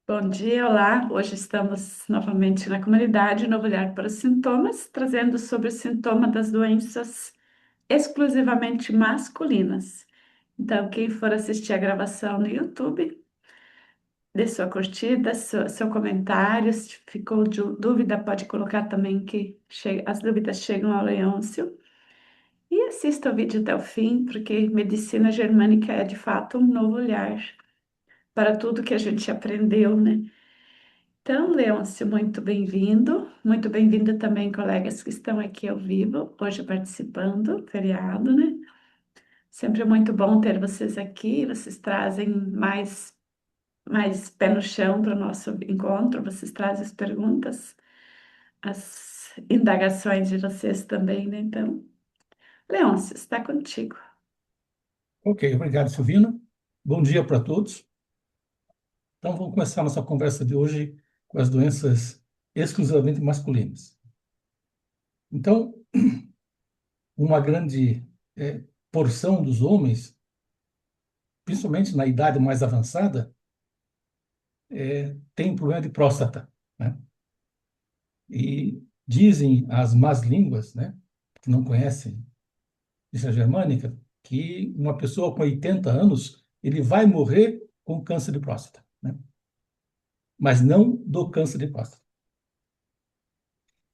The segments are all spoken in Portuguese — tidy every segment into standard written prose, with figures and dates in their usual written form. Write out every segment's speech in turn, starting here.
Bom dia, olá. Hoje estamos novamente na comunidade Novo Olhar para os Sintomas, trazendo sobre o sintoma das doenças exclusivamente masculinas. Então, quem for assistir a gravação no YouTube, dê sua curtida, seu comentário. Se ficou dúvida, pode colocar também que as dúvidas chegam ao Leôncio. E assista o vídeo até o fim, porque medicina germânica é de fato um novo olhar para tudo que a gente aprendeu, né? Então, Leôncio, muito bem-vindo também, colegas que estão aqui ao vivo, hoje participando, feriado, né? Sempre é muito bom ter vocês aqui, vocês trazem mais pé no chão para o nosso encontro, vocês trazem as perguntas, as indagações de vocês também, né? Então, Leôncio, está contigo. Ok, obrigado, Silvino. Bom dia para todos. Então, vamos começar a nossa conversa de hoje com as doenças exclusivamente masculinas. Então, uma grande porção dos homens, principalmente na idade mais avançada, tem problema de próstata, né? E dizem as más línguas, né, que não conhecem isso germânica, que uma pessoa com 80 anos, ele vai morrer com câncer de próstata, né? Mas não do câncer de próstata.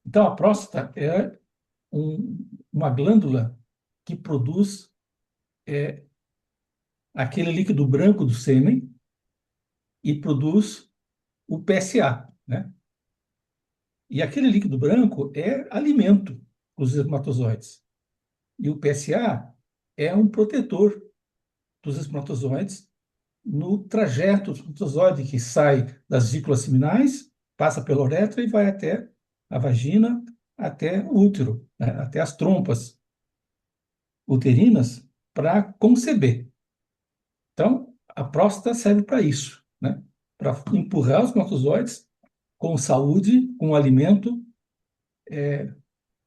Então, a próstata é uma glândula que produz aquele líquido branco do sêmen e produz o PSA, né? E aquele líquido branco é alimento para os espermatozoides. E o PSA é um protetor dos espermatozoides no trajeto do espermatozoide que sai das vesículas seminais, passa pela uretra e vai até a vagina, até o útero, né? Até as trompas uterinas para conceber. Então, a próstata serve para isso, né? Para empurrar os espermatozoides com saúde, com alimento,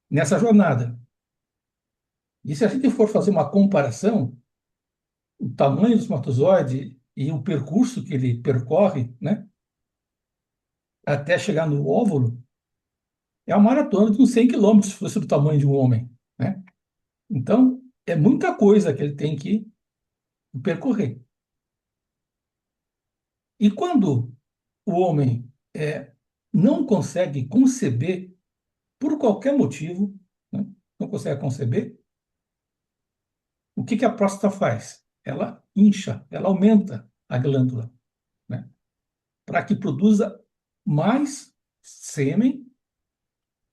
nessa jornada. E se a gente for fazer uma comparação, o tamanho do espermatozoide e o percurso que ele percorre, né, até chegar no óvulo, é uma maratona de uns 100 quilômetros, se fosse do tamanho de um homem, né? Então, é muita coisa que ele tem que percorrer. E quando o homem não consegue conceber, por qualquer motivo, né, não consegue conceber, o que a próstata faz? Ela incha, ela aumenta a glândula, né, para que produza mais sêmen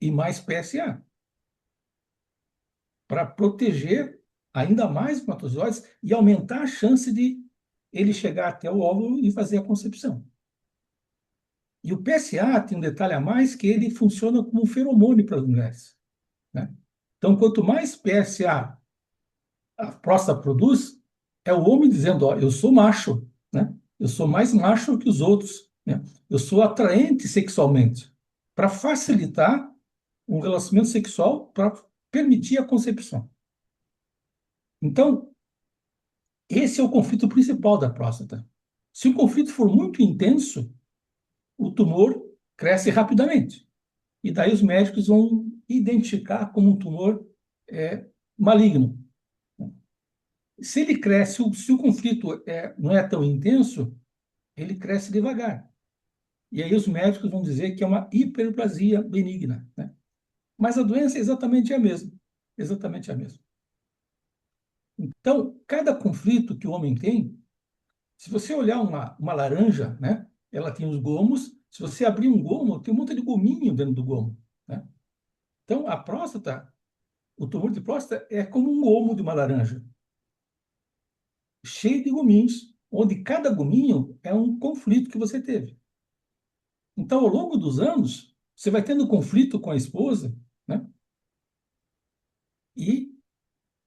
e mais PSA, para proteger ainda mais os espermatozoides e aumentar a chance de ele chegar até o óvulo e fazer a concepção. E o PSA tem um detalhe a mais, que ele funciona como um feromônio para as mulheres, né? Então, quanto mais PSA a próstata produz, é o homem dizendo, ó, eu sou macho, né? Eu sou mais macho que os outros, né? Eu sou atraente sexualmente, para facilitar um relacionamento sexual, para permitir a concepção. Então, esse é o conflito principal da próstata. Se o conflito for muito intenso, o tumor cresce rapidamente. E daí os médicos vão identificar como um tumor maligno. Se ele cresce, se o conflito não é tão intenso, ele cresce devagar. E aí os médicos vão dizer que é uma hiperplasia benigna, né? Mas a doença é exatamente a mesma. Exatamente a mesma. Então, cada conflito que o homem tem, se você olhar uma laranja, né, ela tem os gomos. Se você abrir um gomo, tem um monte de gominho dentro do gomo, né? Então, a próstata, o tumor de próstata é como um gomo de uma laranja, cheio de gominhos, onde cada gominho é um conflito que você teve. Então, ao longo dos anos, você vai tendo conflito com a esposa, né? E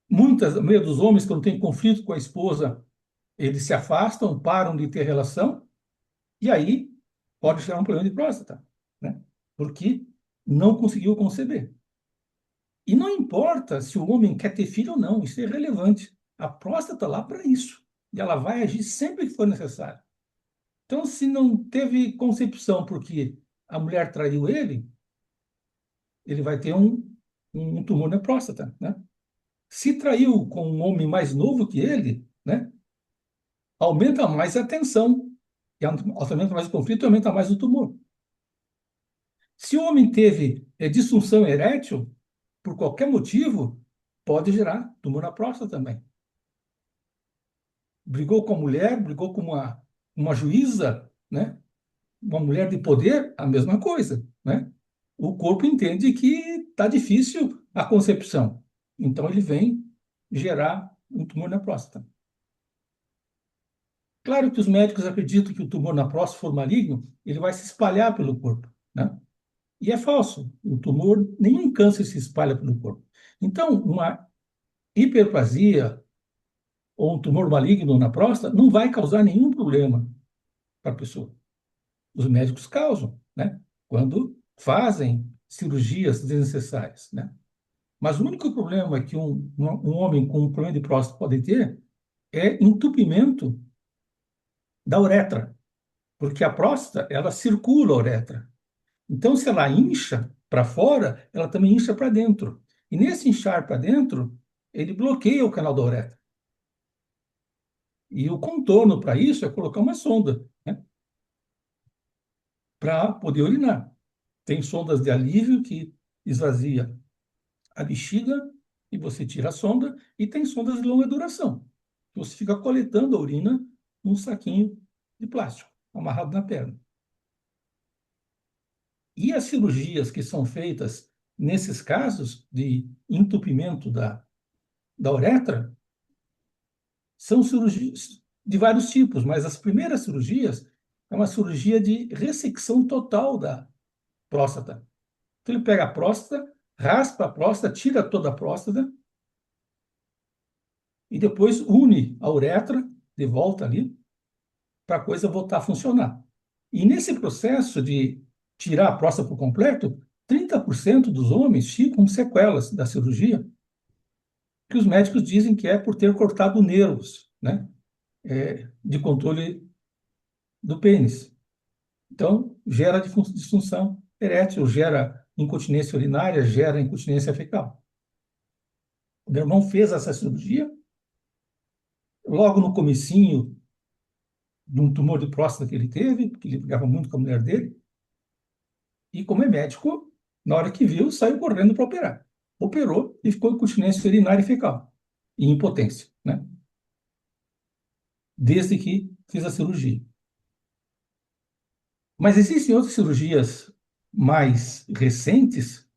a maioria dos homens, quando tem conflito com a esposa, eles se afastam, param de ter relação, e aí pode chegar um problema de próstata, né? Porque não conseguiu conceber. E não importa se o homem quer ter filho ou não, isso é irrelevante. A próstata está lá para isso. E ela vai agir sempre que for necessário. Então, se não teve concepção porque a mulher traiu ele vai ter um tumor na próstata, né? Se traiu com um homem mais novo que ele, né? Aumenta mais a tensão, e aumenta mais o conflito, aumenta mais o tumor. Se o homem teve disfunção erétil, por qualquer motivo, pode gerar tumor na próstata também. Brigou com a mulher, brigou com uma juíza, né? Uma mulher de poder, a mesma coisa, né? O corpo entende que está difícil a concepção. Então, ele vem gerar um tumor na próstata. Claro que os médicos acreditam que o tumor na próstata, se for maligno, ele vai se espalhar pelo corpo, né? E é falso. O tumor, nenhum câncer se espalha pelo corpo. Então, uma hiperplasia ou um tumor maligno na próstata não vai causar nenhum problema para a pessoa. Os médicos causam, né? Quando fazem cirurgias desnecessárias, né? Mas o único problema que um homem com um problema de próstata pode ter é entupimento da uretra, porque a próstata, ela circula a uretra. Então, se ela incha para fora, ela também incha para dentro. E nesse inchar para dentro, ele bloqueia o canal da uretra. E o contorno para isso é colocar uma sonda, né? Para poder urinar. Tem sondas de alívio que esvazia a bexiga e você tira a sonda, e tem sondas de longa duração. Você fica coletando a urina num saquinho de plástico, amarrado na perna. E as cirurgias que são feitas nesses casos de entupimento da uretra são cirurgias de vários tipos, mas as primeiras cirurgias é uma cirurgia de ressecção total da próstata. Então, ele pega a próstata, raspa a próstata, tira toda a próstata e depois une a uretra de volta ali para a coisa voltar a funcionar. E nesse processo de tirar a próstata por completo, 30% dos homens ficam com sequelas da cirurgia, que os médicos dizem que é por ter cortado nervos, né, de controle do pênis. Então, gera disfunção erétil, gera incontinência urinária, gera incontinência fecal. O meu irmão fez essa cirurgia, logo no comecinho de um tumor de próstata que ele teve, porque ele brigava muito com a mulher dele, e como é médico, na hora que viu, saiu correndo para operar. Operou e ficou com incontinência urinária e fecal, e impotência, né? Desde que fez a cirurgia. Mas existem outras cirurgias mais recentes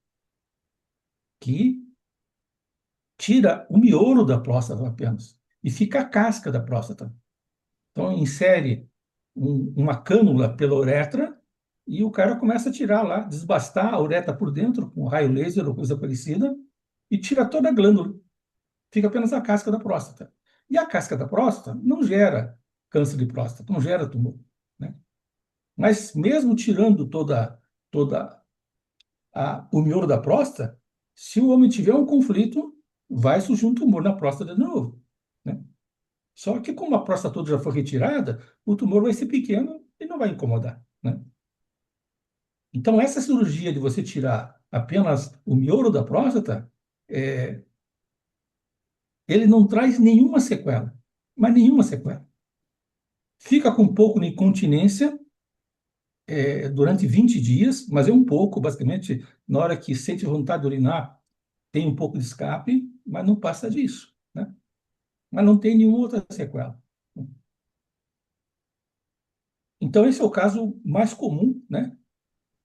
que tira o miolo da próstata apenas e fica a casca da próstata. Então, insere uma cânula pela uretra e o cara começa a tirar lá, desbastar a uretra por dentro com raio laser ou coisa parecida e tira toda a glândula. Fica apenas a casca da próstata. E a casca da próstata não gera câncer de próstata, não gera tumor, né? Mas mesmo tirando toda o miolo da próstata, se o homem tiver um conflito, vai surgir um tumor na próstata de novo, né? Só que como a próstata toda já foi retirada, o tumor vai ser pequeno e não vai incomodar, né? Então, essa cirurgia de você tirar apenas o miolo da próstata, é, ele não traz nenhuma sequela, mas nenhuma sequela. Fica com um pouco de incontinência durante 20 dias, mas é um pouco, basicamente, na hora que sente vontade de urinar, tem um pouco de escape, mas não passa disso, né? Mas não tem nenhuma outra sequela. Então, esse é o caso mais comum, né?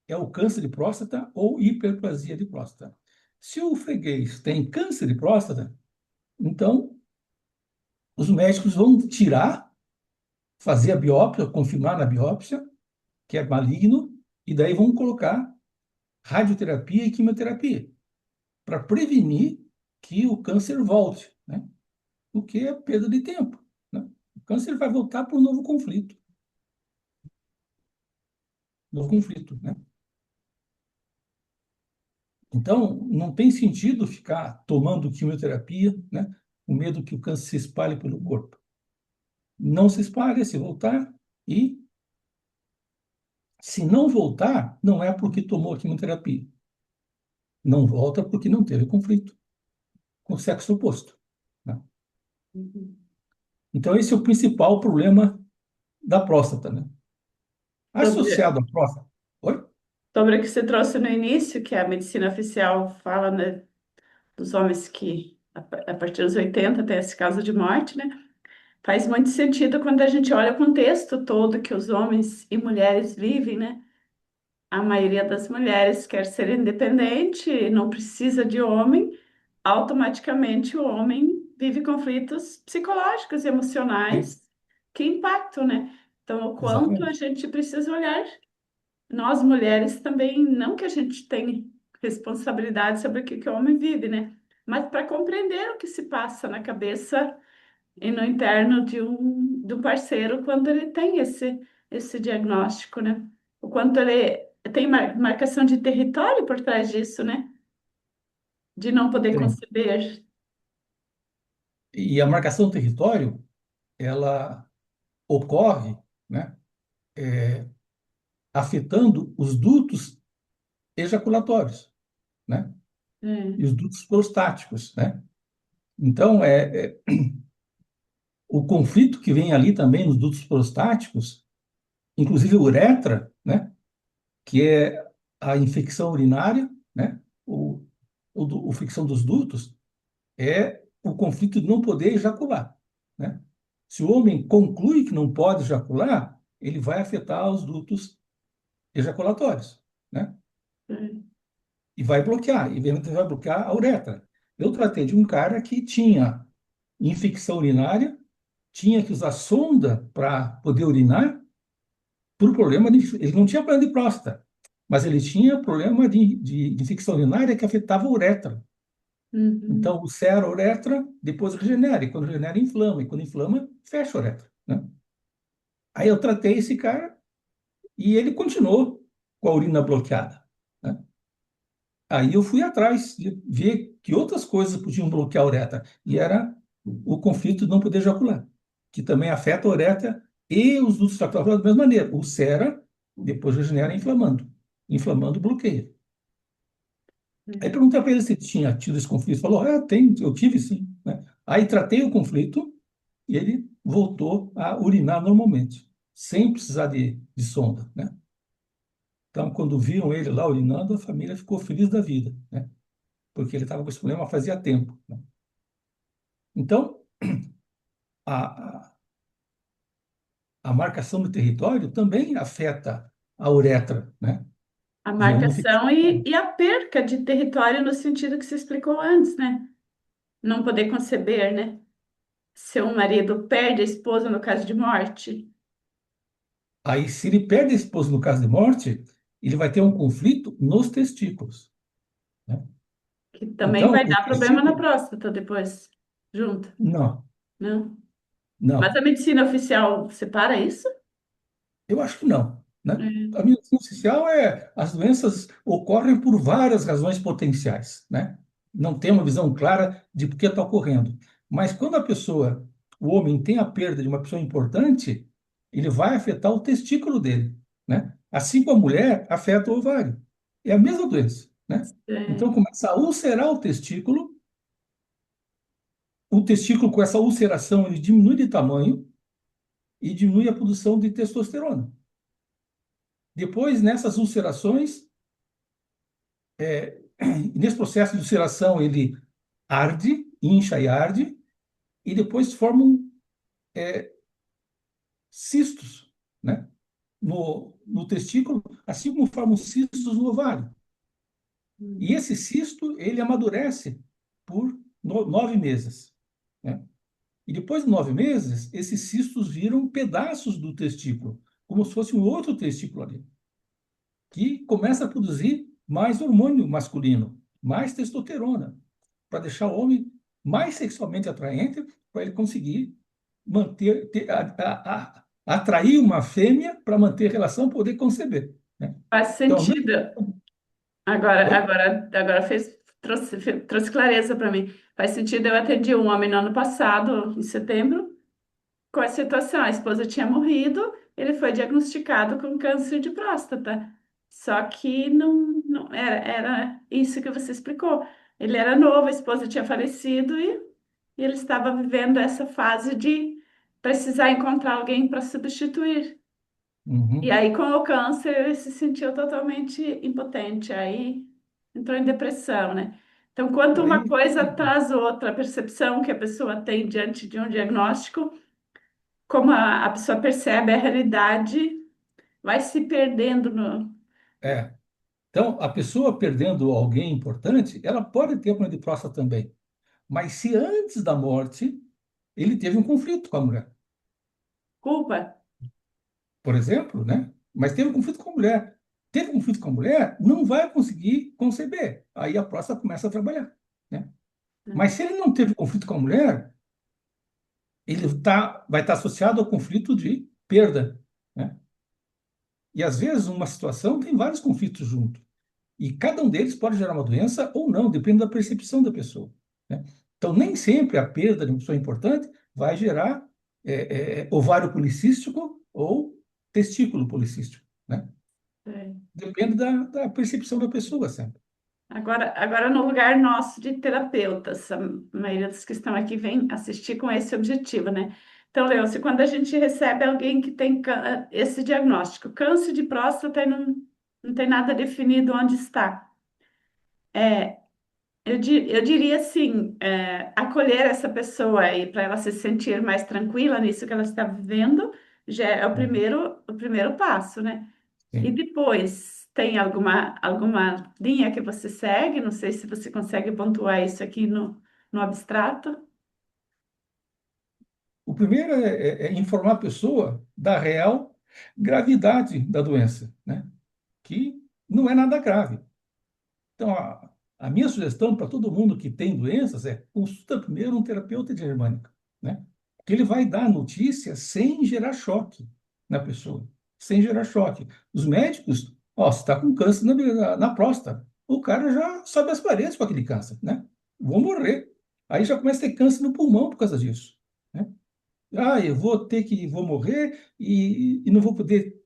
É o câncer de próstata ou hiperplasia de próstata. Se o freguês tem câncer de próstata, então os médicos vão tirar, fazer a biópsia, confirmar na biópsia que é maligno, e daí vão colocar radioterapia e quimioterapia para prevenir que o câncer volte, né? O que é perda de tempo, né? O câncer vai voltar para um novo conflito, né? Então, não tem sentido ficar tomando quimioterapia, né? Com medo que o câncer se espalhe pelo corpo. Não se espalha, se voltar, e Se não voltar, não é porque tomou a quimioterapia. Não volta porque não teve conflito com o sexo oposto, né? Uhum. Então, esse é o principal problema da próstata, né? Sobre, Associado à próstata. Oi? sobre o que você trouxe no início, que a medicina oficial fala, né, dos homens que a partir dos 80 tem esse caso de morte, né? Faz muito sentido quando a gente olha o contexto todo que os homens e mulheres vivem, né? A maioria das mulheres quer ser independente, não precisa de homem, automaticamente o homem vive conflitos psicológicos e Sim, emocionais que impactam, né? Então, o quanto a exatamente. gente precisa olhar, nós mulheres também, não que a gente tenha responsabilidade sobre o que que o homem vive, né? Mas para compreender o que se passa na cabeça e no interno de um parceiro quando ele tem esse diagnóstico, né? O quanto ele tem marcação de território por trás disso, né? De não poder Tem. conceber. E a marcação do território, ela ocorre, né, afetando os dutos ejaculatórios, né, É, e os dutos prostáticos, né? Então, o conflito que vem ali também nos dutos prostáticos, inclusive a uretra, né, que é a infecção urinária, né, o infecção dos dutos, é o conflito de não poder ejacular, né? Se o homem conclui que não pode ejacular, ele vai afetar os dutos ejaculatórios, né? é. E vai bloquear, e vai bloquear a uretra. Eu tratei de um cara que tinha infecção urinária, tinha que usar sonda para poder urinar, por problema de. Ele não tinha problema de próstata, mas ele tinha problema de infecção urinária que afetava a uretra. Uhum. Então, ulcera a uretra, depois regenera, e quando regenera, inflama, e quando inflama, fecha a uretra, né? Aí eu tratei esse cara e ele continuou com a urina bloqueada, né? Aí eu fui atrás de ver que outras coisas podiam bloquear a uretra, e era o conflito de não poder ejacular, que também afeta a uretra e os dutos extracorpóreos da mesma maneira. Ulcera, depois regenera inflamando. Inflamando, bloqueia. Aí É. perguntei para ele se tinha tido esse conflito. Ele falou, tem, eu tive sim, né? Aí tratei o conflito e ele voltou a urinar normalmente, sem precisar de sonda, né? Então, quando viram ele lá urinando, a família ficou feliz da vida, né? Porque ele estava com esse problema fazia tempo, né? Então, a, a, a marcação do território também afeta a uretra, né? A E é uma marcação infecção. e a perca de território no sentido que você explicou antes, né? Não poder conceber, né? Seu marido perde a esposa no caso de morte, Aí, se ele perde a esposa no caso de morte, ele vai ter um conflito nos testículos, né? que também Então, vai o dar problema na testículo, próstata depois, junto, não, não? Mas não. a medicina oficial separa isso? Eu acho que não, né? É. A medicina social as doenças ocorrem por várias razões potenciais, né? Não tem uma visão clara de por que está ocorrendo. Mas quando a pessoa, o homem tem a perda de uma pessoa importante, ele vai afetar o testículo dele, né? Assim como a mulher afeta o ovário. É a mesma doença, né? Então É. começa a ulcerar o testículo com essa ulceração ele diminui de tamanho e diminui a produção de testosterona. Depois, nessas ulcerações, nesse processo de ulceração, ele arde, incha e arde, e depois formam cistos, né? No testículo, assim como formam cistos no ovário. E Hum. esse cisto, ele amadurece por 9 meses, né? E depois de 9 meses, esses cistos viram pedaços do testículo, como se fosse um outro testículo ali, que começa a produzir mais hormônio masculino, mais testosterona, para deixar o homem mais sexualmente atraente, para ele conseguir manter, atrair uma fêmea para manter relação, poder conceber, né? Faz Então, ao sentido. mesmo... Agora, Oi? agora, agora trouxe clareza para mim. Faz sentido. Eu atendi um homem no ano passado, em setembro, com a situação. A esposa tinha morrido ele foi diagnosticado com câncer de próstata. Só que não era isso que você explicou. Ele era novo, a esposa tinha falecido e ele estava vivendo essa fase de precisar encontrar alguém para substituir. E Uhum. aí, com o câncer, ele se sentiu totalmente impotente. Aí entrou em depressão, né? Então, quanto uma Aí, coisa traz outra, a percepção que a pessoa tem diante de um diagnóstico, como a pessoa percebe a realidade, vai se perdendo no. é. Então, a pessoa perdendo alguém importante, ela pode ter problema de próstata também. Mas se antes da morte ele teve um conflito com a mulher, Culpa? por exemplo, né? Mas teve um conflito com a mulher. Teve um conflito com a mulher, não vai conseguir conceber. Aí a próstata começa a trabalhar, né? Mas se ele não teve conflito com a mulher, vai estar associado ao conflito de perda, né? E às vezes uma situação tem vários conflitos juntos. E cada um deles pode gerar uma doença ou não, depende da percepção da pessoa, né? Então, nem sempre a perda de uma pessoa importante vai gerar ovário policístico ou testículo policístico, né? É. Depende da percepção da pessoa sempre. Agora, no lugar nosso de terapeutas, a maioria dos que estão aqui vem assistir com esse objetivo, né? Então, Leuci, quando a gente recebe alguém que tem esse diagnóstico, câncer de próstata e não tem nada definido onde está. Eu diria assim, acolher essa pessoa aí para ela se sentir mais tranquila nisso que ela está vivendo, já é Uhum. o primeiro passo, né? E Sim. depois, tem alguma linha que você segue? Não sei se você consegue pontuar isso aqui no abstrato. O primeiro é informar a pessoa da real gravidade da doença, né? Que não é nada grave. Então, a minha sugestão para todo mundo que tem doenças é consulta primeiro um terapeuta de germânica, né? Que ele vai dar notícia sem gerar choque na pessoa, sem gerar choque. Os médicos, ó, você está com câncer na próstata. O cara já sobe as paredes com aquele câncer, né? Vou morrer. Aí já começa a ter câncer no pulmão por causa disso, né? Ah, vou morrer e não vou poder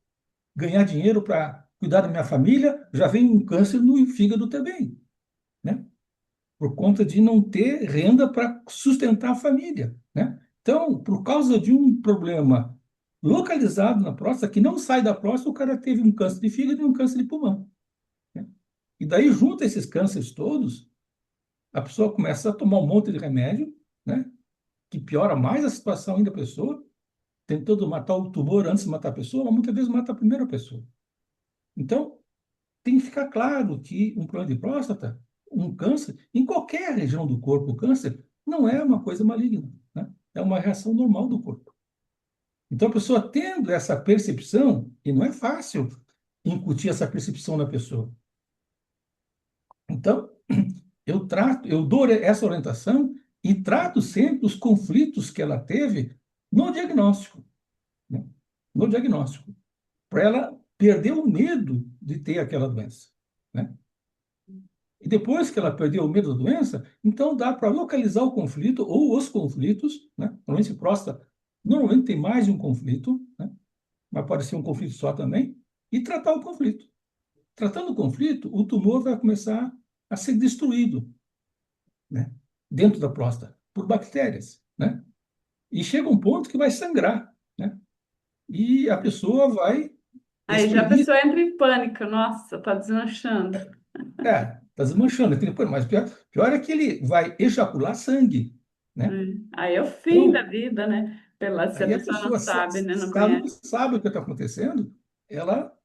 ganhar dinheiro para cuidar da minha família. Já vem um câncer no fígado também, né? Por conta de não ter renda para sustentar a família, né? Então, por causa de um problema localizado na próstata, que não sai da próstata, o cara teve um câncer de fígado e um câncer de pulmão, né? E daí, junto a esses cânceres todos, a pessoa começa a tomar um monte de remédio, né? Que piora mais a situação ainda da pessoa, tentando matar o tumor antes de matar a pessoa, mas muitas vezes mata a primeira pessoa. Então, tem que ficar claro que um problema de próstata, um câncer, em qualquer região do corpo, o câncer não é uma coisa maligna, né? É uma reação normal do corpo. Então, a pessoa tendo essa percepção, e não é fácil incutir essa percepção na pessoa. Então, eu dou essa orientação e trato sempre os conflitos que ela teve no diagnóstico, né? No diagnóstico, para ela perder o medo de ter aquela doença, né? E depois que ela perdeu o medo da doença, então dá para localizar o conflito ou os conflitos, né? Normalmente próstata, normalmente tem mais de um conflito, né? Mas pode ser um conflito só também, e tratar o conflito. Tratando o conflito, o tumor vai começar a ser destruído, né? Dentro da próstata, por bactérias, né? E chega um ponto que vai sangrar, né? E a pessoa vai Aí já a expelir, pessoa entra em pânico, nossa, tá deslanchando. está desmanchando, mas pior é que ele vai ejacular sangue, É. né? Aí é o fim da Então, vida, né? Se a aí a pessoa não pessoa, sabe, né? Não se ela não conhece. sabe o que está acontecendo, ela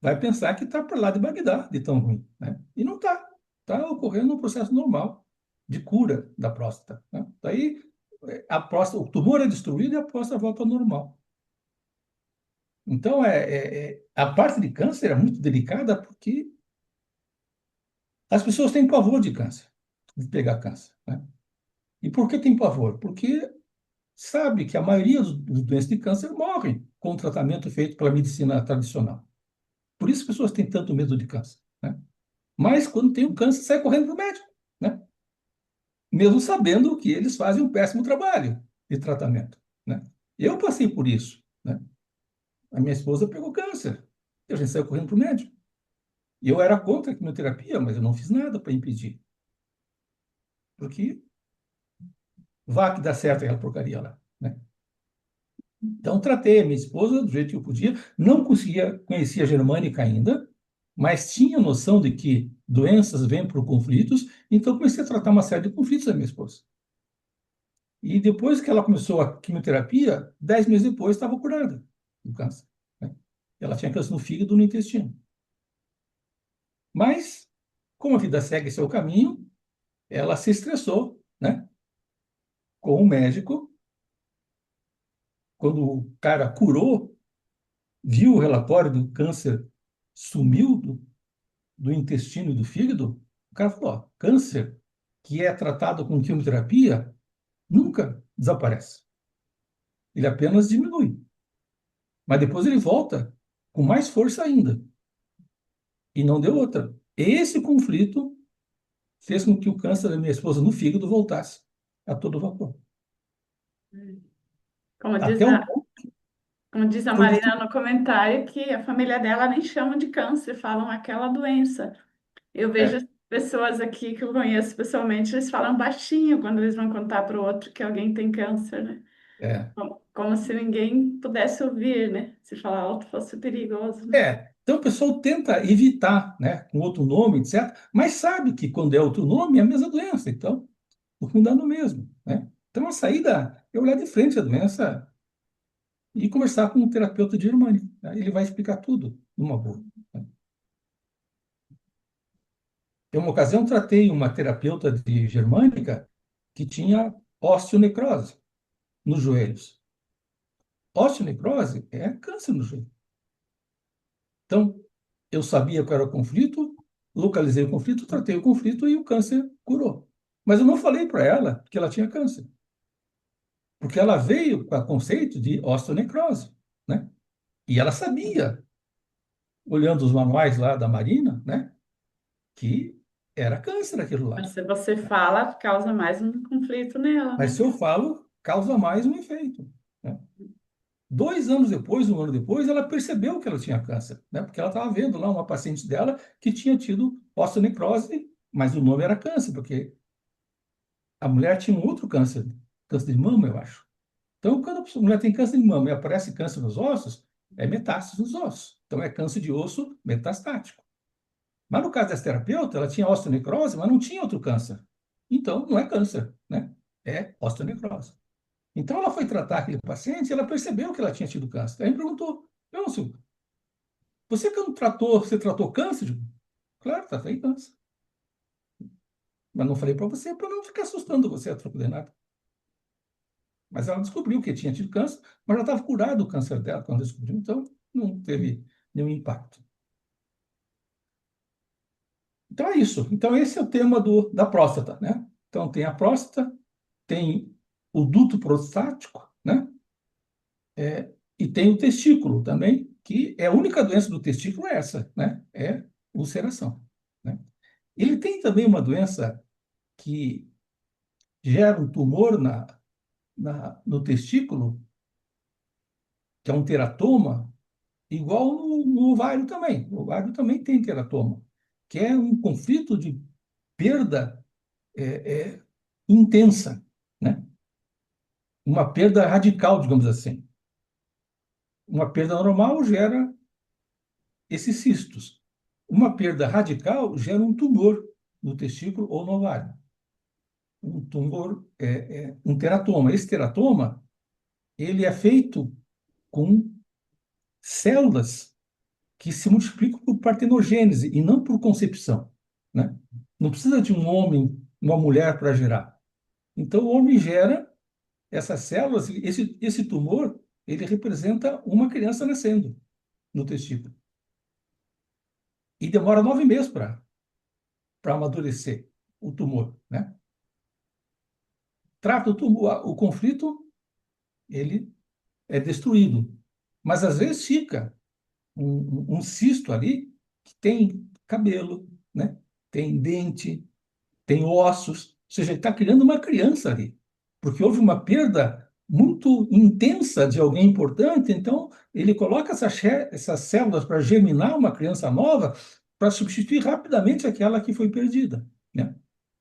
vai pensar que está para lá de Bagdá, de tão ruim, né? E não está. Está ocorrendo um processo normal de cura da próstata, né? Daí a próstata, o tumor é destruído e a próstata volta ao normal. Então, a parte de câncer é muito delicada porque as pessoas têm pavor de câncer, de pegar câncer, né? E por que tem pavor? Porque sabe que a maioria dos doentes de câncer morrem com o tratamento feito pela medicina tradicional. Por isso as pessoas têm tanto medo de câncer, né? Mas quando tem o câncer, sai correndo para o médico, né? Mesmo sabendo que eles fazem um péssimo trabalho de tratamento, né? Eu passei por isso, né? a minha esposa pegou câncer. E a gente saiu correndo para o médico. E eu era contra a quimioterapia, mas eu não fiz nada para impedir. Porque vá que dá certo aquela porcaria lá, né? Então, tratei a minha esposa do jeito que eu podia. Não conseguia conhecer a germânica ainda, mas tinha noção de que doenças vêm por conflitos. Então, comecei a tratar uma série de conflitos da minha esposa. E depois que ela começou a quimioterapia, 10 meses depois estava curada do câncer, né? Ela tinha câncer no fígado e no intestino. Mas, como a vida segue seu caminho, ela se estressou, né, com o médico. Quando o cara curou, viu o relatório do câncer sumiu do intestino e do fígado, o cara falou: ó, câncer que é tratado com quimioterapia nunca desaparece. Ele apenas diminui. Mas depois ele volta com mais força ainda. E não deu outra. Esse conflito fez com que o câncer da minha esposa no fígado voltasse a todo vapor. Como diz Até o a, ponto como diz a foi Marina no comentário, que a família dela nem chama de câncer, falam aquela doença. Eu vejo as é, pessoas aqui que eu conheço pessoalmente, eles falam baixinho quando eles vão contar para o outro que alguém tem câncer, né? é, Como se ninguém pudesse ouvir, né? Se falar alto fosse perigoso, né? Então o pessoal tenta evitar, né, com outro nome, etc., mas sabe que quando é outro nome é a mesma doença, então o fundo dá no mesmo, né? Então a saída é olhar de frente a doença e conversar com um terapeuta de germânico, né? Ele vai explicar tudo numa boa, né? Em uma ocasião, tratei uma terapeuta de germânica que tinha osteonecrose nos joelhos. Osteonecrose é câncer no joelho. Então, eu sabia qual era o conflito, localizei o conflito, tratei o conflito e o câncer curou. Mas eu não falei para ela que ela tinha câncer, porque ela veio com o conceito de osteonecrose, né? E ela sabia, olhando os manuais lá da Marina, né, que era câncer aquilo Mas lá. se você fala, causa mais um conflito nela, Mas né? se eu falo, causa mais um efeito, né? 2 anos depois, 1 ano depois, ela percebeu que ela tinha câncer, né? Porque ela estava vendo lá uma paciente dela que tinha tido osteonecrose, mas o nome era câncer, porque a mulher tinha um outro câncer, câncer de mama, eu acho. Então, quando a mulher tem câncer de mama e aparece câncer nos ossos, é metástase nos ossos. Então, é câncer de osso metastático. Mas no caso dessa terapeuta, ela tinha osteonecrose, mas não tinha outro câncer. Então, não é câncer, né? É osteonecrose. Então, ela foi tratar aquele paciente e ela percebeu que ela tinha tido câncer. Aí me perguntou: Leôncio, você que não tratou, você tratou câncer? Eu digo, claro, tratei câncer. Mas não falei para você para não ficar assustando você a troco de nada. Mas ela descobriu que tinha tido câncer, mas já estava curado o câncer dela quando descobriu, então não teve nenhum impacto. Então é isso. Então esse é o tema da próstata, né? Então tem a próstata, tem o duto prostático, né? E tem o testículo também, que é a única doença do testículo é essa, né? É ulceração, né? Ele tem também uma doença que gera um tumor no testículo, que é um teratoma, igual no ovário também. O ovário também tem teratoma, que é um conflito de perda intensa, né? Uma perda radical, digamos assim. Uma perda normal gera esses cistos. Uma perda radical gera um tumor no testículo ou no ovário. Um tumor, um teratoma. Esse teratoma, ele é feito com células que se multiplicam por partenogênese e não por concepção, né? Não precisa de um homem, uma mulher para gerar. Então, o homem gera essas células, esse tumor, ele representa uma criança nascendo no testículo. E demora 9 meses para amadurecer o tumor, né? Trata o tumor, o conflito, ele é destruído. Mas, às vezes, fica um cisto ali que tem cabelo, né? Tem dente, tem ossos, ou seja, ele está criando uma criança ali, porque houve uma perda muito intensa de alguém importante, então ele coloca essas células para germinar uma criança nova para substituir rapidamente aquela que foi perdida, né?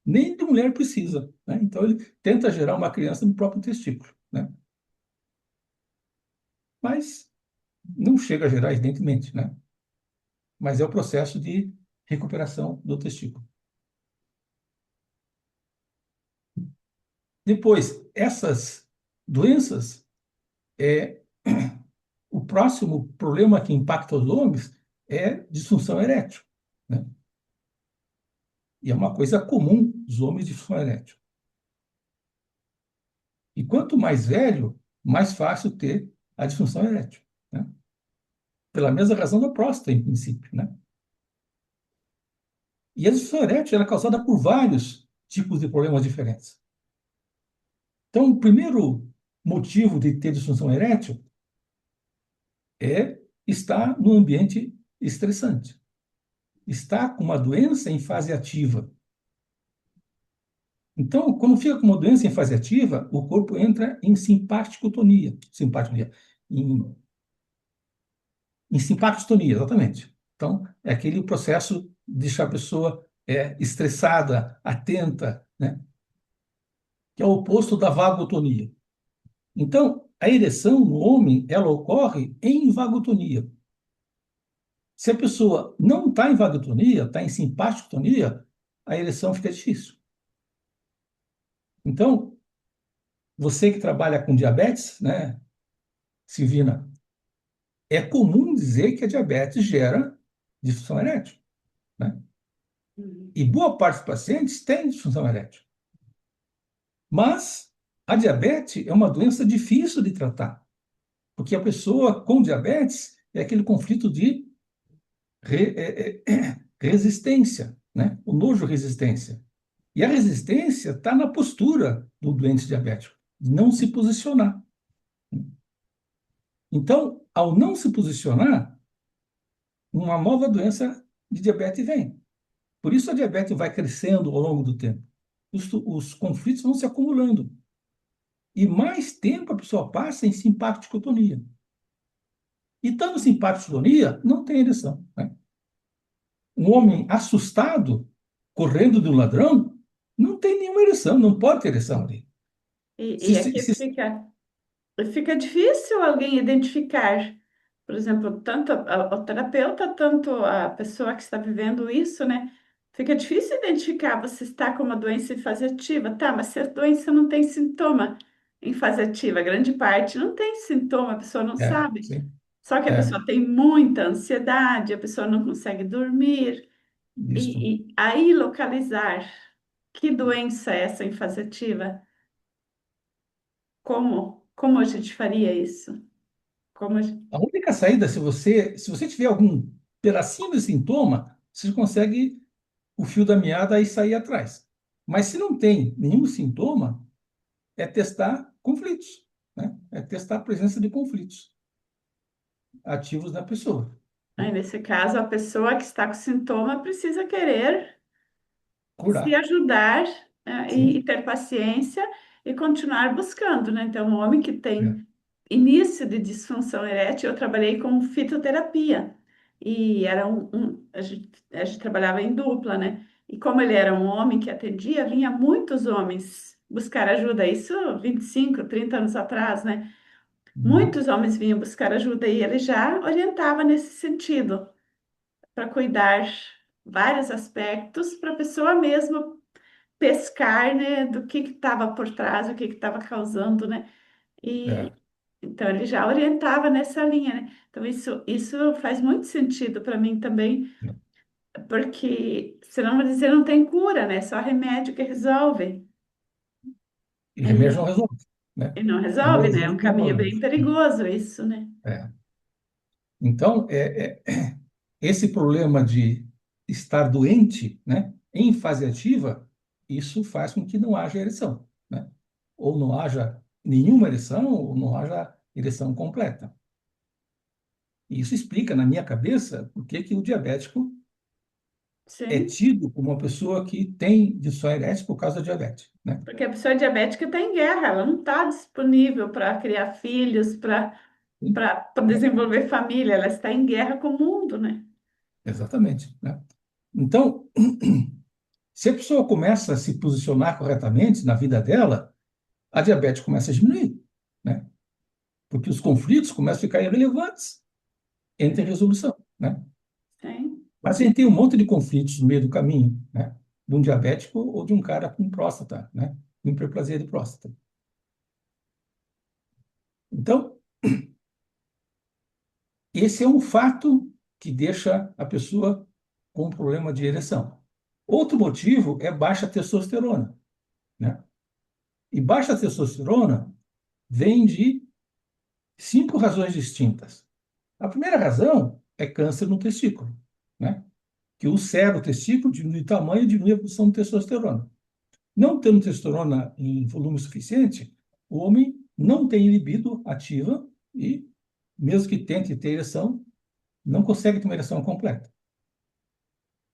Nem de mulher precisa, né? Então ele tenta gerar uma criança no próprio testículo, né? Mas não chega a gerar, evidentemente, né? Mas é o processo de recuperação do testículo. Depois, essas doenças, é, o próximo problema que impacta os homens é disfunção erétil, né? E é uma coisa comum dos homens de disfunção erétil. E quanto mais velho, mais fácil ter a disfunção erétil, né? Pela mesma razão da próstata, em princípio, né? E a disfunção erétil é causada por vários tipos de problemas diferentes. Então, o primeiro motivo de ter disfunção erétil é estar num ambiente estressante. Estar com uma doença em fase ativa. Então, quando fica com uma doença em fase ativa, o corpo entra em simpaticotonia, em, em simpaticotonia, exatamente. Então, é aquele processo de deixar a pessoa estressada, atenta, né? Que é o oposto da vagotonia. Então, a ereção no homem, ela ocorre em vagotonia. Se a pessoa não está em vagotonia, está em simpaticotonia, a ereção fica difícil. Então, você que trabalha com diabetes, né, Silvina, é comum dizer que a diabetes gera disfunção erétil, né? Uhum. E boa parte dos pacientes tem disfunção erétil. Mas a diabetes é uma doença difícil de tratar, porque a pessoa com diabetes é aquele conflito de resistência, né? O nojo-resistência. E a resistência está na postura do doente diabético, de não se posicionar. Então, ao não se posicionar, uma nova doença de diabetes vem. Por isso a diabetes vai crescendo ao longo do tempo. Os conflitos vão se acumulando. E mais tempo a pessoa passa em simpaticotonia. E estando em simpaticotonia, não tem ereção, né? Um homem assustado, correndo de um ladrão, não tem nenhuma ereção, não pode ter ereção ali. Se, E se, aqui se, fica difícil alguém identificar, por exemplo, tanto o terapeuta, tanto a pessoa que está vivendo isso, né? Fica difícil identificar você está com uma doença em fase ativa, tá? Mas se a doença não tem sintoma em fase ativa, grande parte não tem sintoma, a pessoa não sabe. sim, Só que a é, pessoa tem muita ansiedade, a pessoa não consegue dormir, isso. e aí localizar que doença é essa em fase ativa? Como a gente faria isso? Como a gente... A única saída, se você tiver algum pedacinho de sintoma, você consegue o fio da meada e sair atrás. Mas se não tem nenhum sintoma, é testar conflitos, né? É testar a presença de conflitos ativos na pessoa. Aí, nesse caso, a pessoa que está com sintoma precisa querer se Curar, ajudar, e sim. ter paciência e continuar buscando, né? Então, um homem que É. tem início de disfunção erétil, eu trabalhei com fitoterapia e era a gente trabalhava em dupla, né? E como ele era um homem que atendia, vinha muitos homens buscar ajuda, isso 25, 30 anos atrás, né? Uhum. Muitos homens vinham buscar ajuda e ele já orientava nesse sentido, para cuidar vários aspectos, para a pessoa mesmo pescar, né, do que estava por trás, o que estava causando, né? E É. então ele já orientava nessa linha, né? Então isso faz muito sentido para mim também, porque senão vou dizer não tem cura, né? Só remédio que resolve. E remédio não E, resolve, né? e não resolve, né? É Homogeneidade um não caminho bem resolve. perigoso isso, né? É. Então, esse problema de estar doente, né, em fase ativa, isso faz com que não haja ereção, né? Ou não haja nenhuma ereção, ou não haja ereção completa. E isso explica, na minha cabeça, por que que o diabético é sim. tido como uma pessoa que tem disfunção erétil por causa da diabetes, né? Porque a pessoa diabética está em guerra, ela não está disponível para criar filhos, Sim, para desenvolver família, ela está em guerra com o mundo, né? exatamente, né? Então, se a pessoa começa a se posicionar corretamente na vida dela, a diabetes começa a diminuir, né? Porque os conflitos começam a ficar irrelevantes, entra em resolução, né? Sim, Mas a gente tem um monte de conflitos no meio do caminho, né? De um diabético ou de um cara com próstata, né? Com hiperplasia de próstata. Então, esse é um fato que deixa a pessoa com um problema de ereção. Outro motivo é baixa testosterona, né? E baixa testosterona vem de 5 razões distintas. A primeira razão é câncer no testículo, né? Que ulcera o testículo, diminui o tamanho e diminui a produção de testosterona. Não tendo testosterona em volume suficiente, o homem não tem libido ativa e, mesmo que tente ter ereção, não consegue ter uma ereção completa.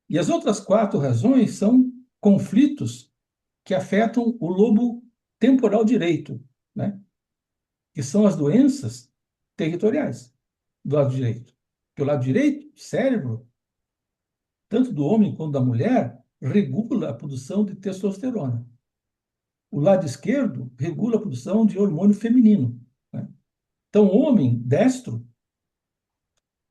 E as outras 4 razões são conflitos que afetam o lobo temporal direito, né? Que são as doenças territoriais do lado direito. Porque o lado direito, cérebro, tanto do homem quanto da mulher, regula a produção de testosterona. O lado esquerdo regula a produção de hormônio feminino, né? Então, o homem destro,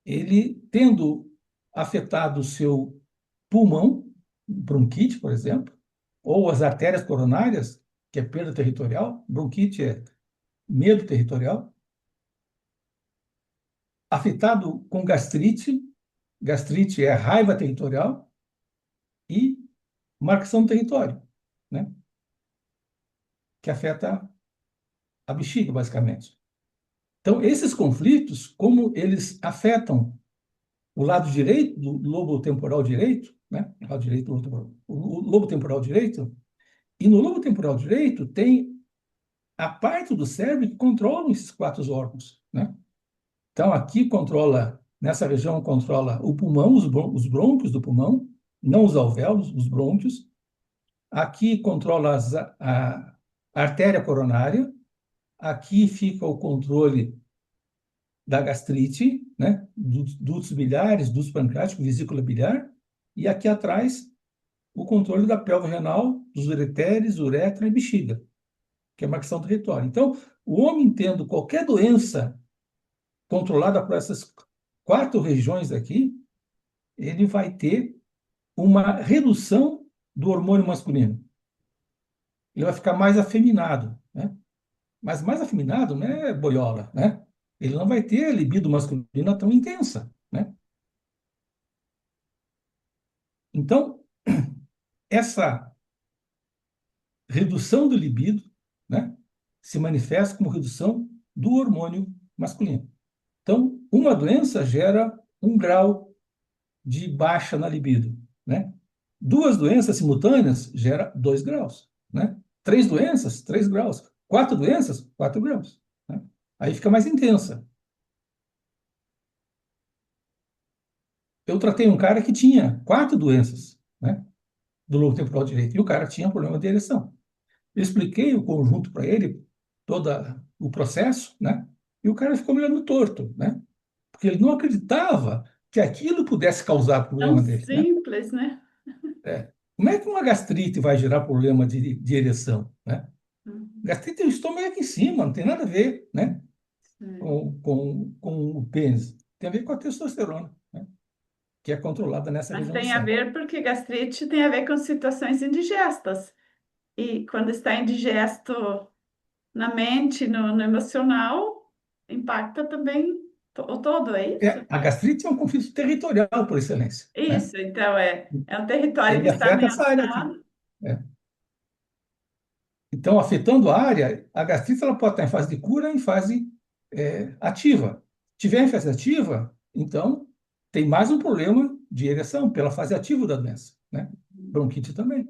ele tendo afetado o seu pulmão, bronquite, por exemplo, ou as artérias coronárias, que é perda territorial, bronquite é medo territorial, afetado com gastrite, gastrite é raiva territorial e marcação do território, né? Que afeta a bexiga, basicamente. Então, esses conflitos, como eles afetam o lado direito do lobo temporal direito, né? O lado direito o lobo temporal direito, e no lobo temporal direito tem a parte do cérebro que controla esses 4 órgãos, né? Então, aqui controla, nessa região, controla o pulmão, os brônquios do pulmão, não os alvéolos, os brônquios. Aqui controla a artéria coronária. Aqui fica o controle da gastrite, né? Dos dutos biliares, dutos pancreáticos, vesícula biliar. E aqui atrás, o controle da pelve renal, dos ureteres, uretra e bexiga, que é a marcação do território. Então, o homem tendo qualquer doença controlada por essas 4 regiões aqui, ele vai ter uma redução do hormônio masculino. Ele vai ficar mais afeminado, né? Mas mais afeminado não é boiola, né? Ele não vai ter a libido masculina tão intensa, né? Então, essa redução do libido, né, se manifesta como redução do hormônio masculino. Então, uma doença gera um grau de baixa na libido, né? 2 doenças simultâneas gera 2 graus, né? 3 doenças, 3 graus. 4 doenças, 4 graus, né? Aí fica mais intensa. Eu tratei um cara que tinha 4 doenças, né? Do lobo temporal direito, e o cara tinha problema de ereção. Eu expliquei o conjunto para ele, todo o processo, né? E o cara ficou me olhando torto, né? Porque ele não acreditava que aquilo pudesse causar tão problema dele, né? simples, né? É. Como é que uma gastrite vai gerar problema de ereção, né? Uhum. Gastrite tem o estômago aqui em cima, não tem nada a ver, né? Sim. Com o pênis. Tem a ver com a testosterona, né? Que é controlada nessa Mas região do tem a cérebro. ver porque gastrite tem a ver com situações indigestas. E quando está indigesto na mente, no emocional, impacta também o todo, é isso? A gastrite é um conflito territorial por excelência, né? Isso, então é um território que Ele está afeta essa área aqui. ameaçado. É. Então, afetando a área, a gastrite ela pode estar em fase de cura, em fase ativa. Se tiver em fase ativa, então tem mais um problema de ereção pela fase ativa da doença, né? Bronquite também.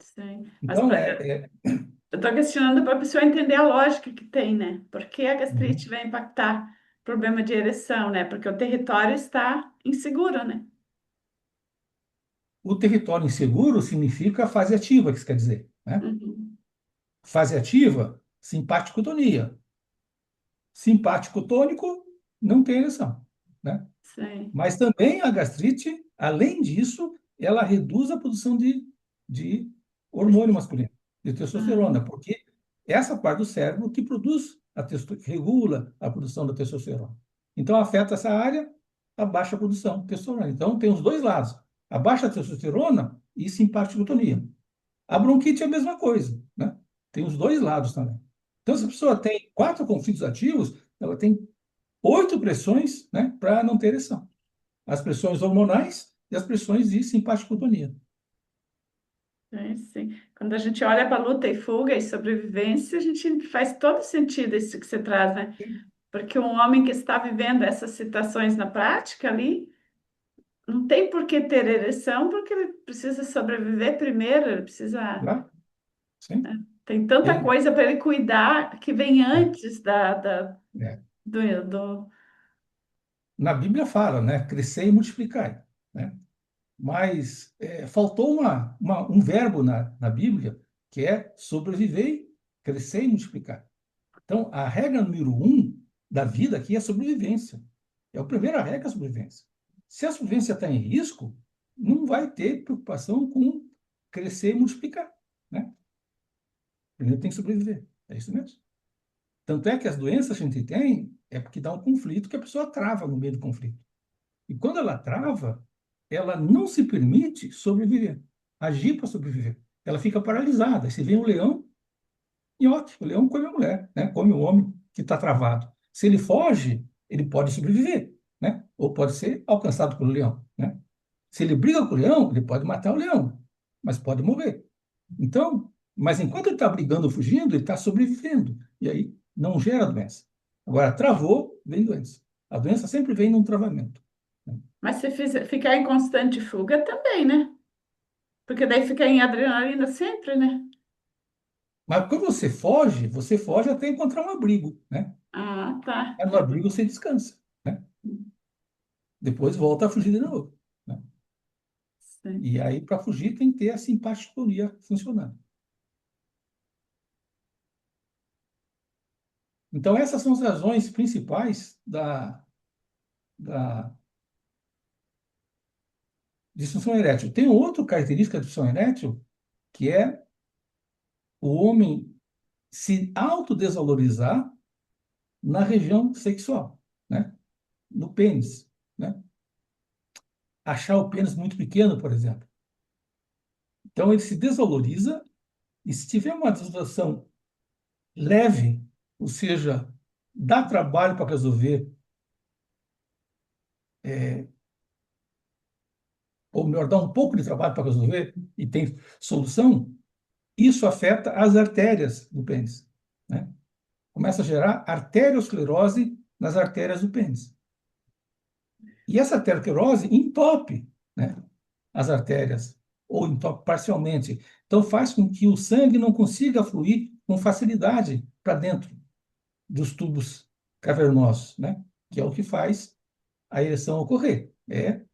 Sim. Mas Então, eu estou questionando para a pessoa entender a lógica que tem, né? Por que a gastrite uhum. vai impactar problema de ereção, né? Porque o território está inseguro, né? O território inseguro significa fase ativa, que isso quer dizer, né? Uhum. Fase ativa, simpático-tonia. Simpático-tônico, não tem ereção, né? Sei. Mas também a gastrite, além disso, ela reduz a produção de hormônio masculino, de Ah, testosterona, porque essa parte do cérebro que produz regula a produção da testosterona. Então, afeta essa área, abaixa a produção de testosterona. Então, tem os dois lados, a baixa testosterona e simpatictonia. A bronquite é a mesma coisa, né? Tem os dois lados também. Então, se a pessoa tem 4 conflitos ativos, ela tem 8 pressões, né, para não ter ereção. As pressões hormonais e as pressões de simpaticotonia. é, sim. Quando a gente olha para luta e fuga e sobrevivência, a gente faz todo sentido isso que você traz, né? Porque um homem que está vivendo essas situações na prática ali, não tem por que ter ereção, porque ele precisa sobreviver primeiro, ele precisa. Tá? Sim. Tem tanta Ele, coisa para ele cuidar que vem é, antes é. do... Na Bíblia fala, né, crescer e multiplicar, né? Mas faltou um verbo na Bíblia que é sobreviver, crescer e multiplicar. Então, a regra número 1 da vida aqui é a sobrevivência. É a primeira regra, a sobrevivência. Se a sobrevivência está em risco, não vai ter preocupação com crescer e multiplicar, né? Primeiro tem que sobreviver. É isso mesmo. Tanto é que as doenças que a gente tem é porque dá um conflito que a pessoa trava no meio do conflito. E quando ela trava, ela não se permite sobreviver, agir para sobreviver. Ela fica paralisada. Aí você vê um leão, e ótimo, o leão come a mulher, né? Come o homem que está travado. Se ele foge, ele pode sobreviver, né? Ou pode ser alcançado pelo leão, né? Se ele briga com o leão, ele pode matar o leão, mas pode morrer. Então, mas enquanto ele está brigando ou fugindo, ele está sobrevivendo. E aí não gera doença. Agora, travou, vem doença. A doença sempre vem num travamento, né? Mas se ficar em constante fuga também, né? Porque daí fica em adrenalina sempre, né? Mas quando você foge até encontrar um abrigo, né? Ah, tá. Aí no abrigo você descansa, né? Depois volta a fugir de novo, né? Sim. E aí, para fugir, tem que ter a simpaticotonia funcionando. Então, essas são as razões principais da disfunção erétil. Tem outra característica da disfunção erétil, que é o homem se autodesvalorizar na região sexual, né? No pênis, né? Achar o pênis muito pequeno, por exemplo. Então, ele se desvaloriza e se tiver uma desvalorização leve, ou seja, dá trabalho para resolver, é, ou melhor, dá um pouco de trabalho para resolver e tem solução, isso afeta as artérias do pênis, né? Começa a gerar arteriosclerose nas artérias do pênis. E essa arteriosclerose entope, né, as artérias, ou entope parcialmente. Então, faz com que o sangue não consiga fluir com facilidade para dentro dos tubos cavernosos, né? Que é o que faz a ereção ocorrer. É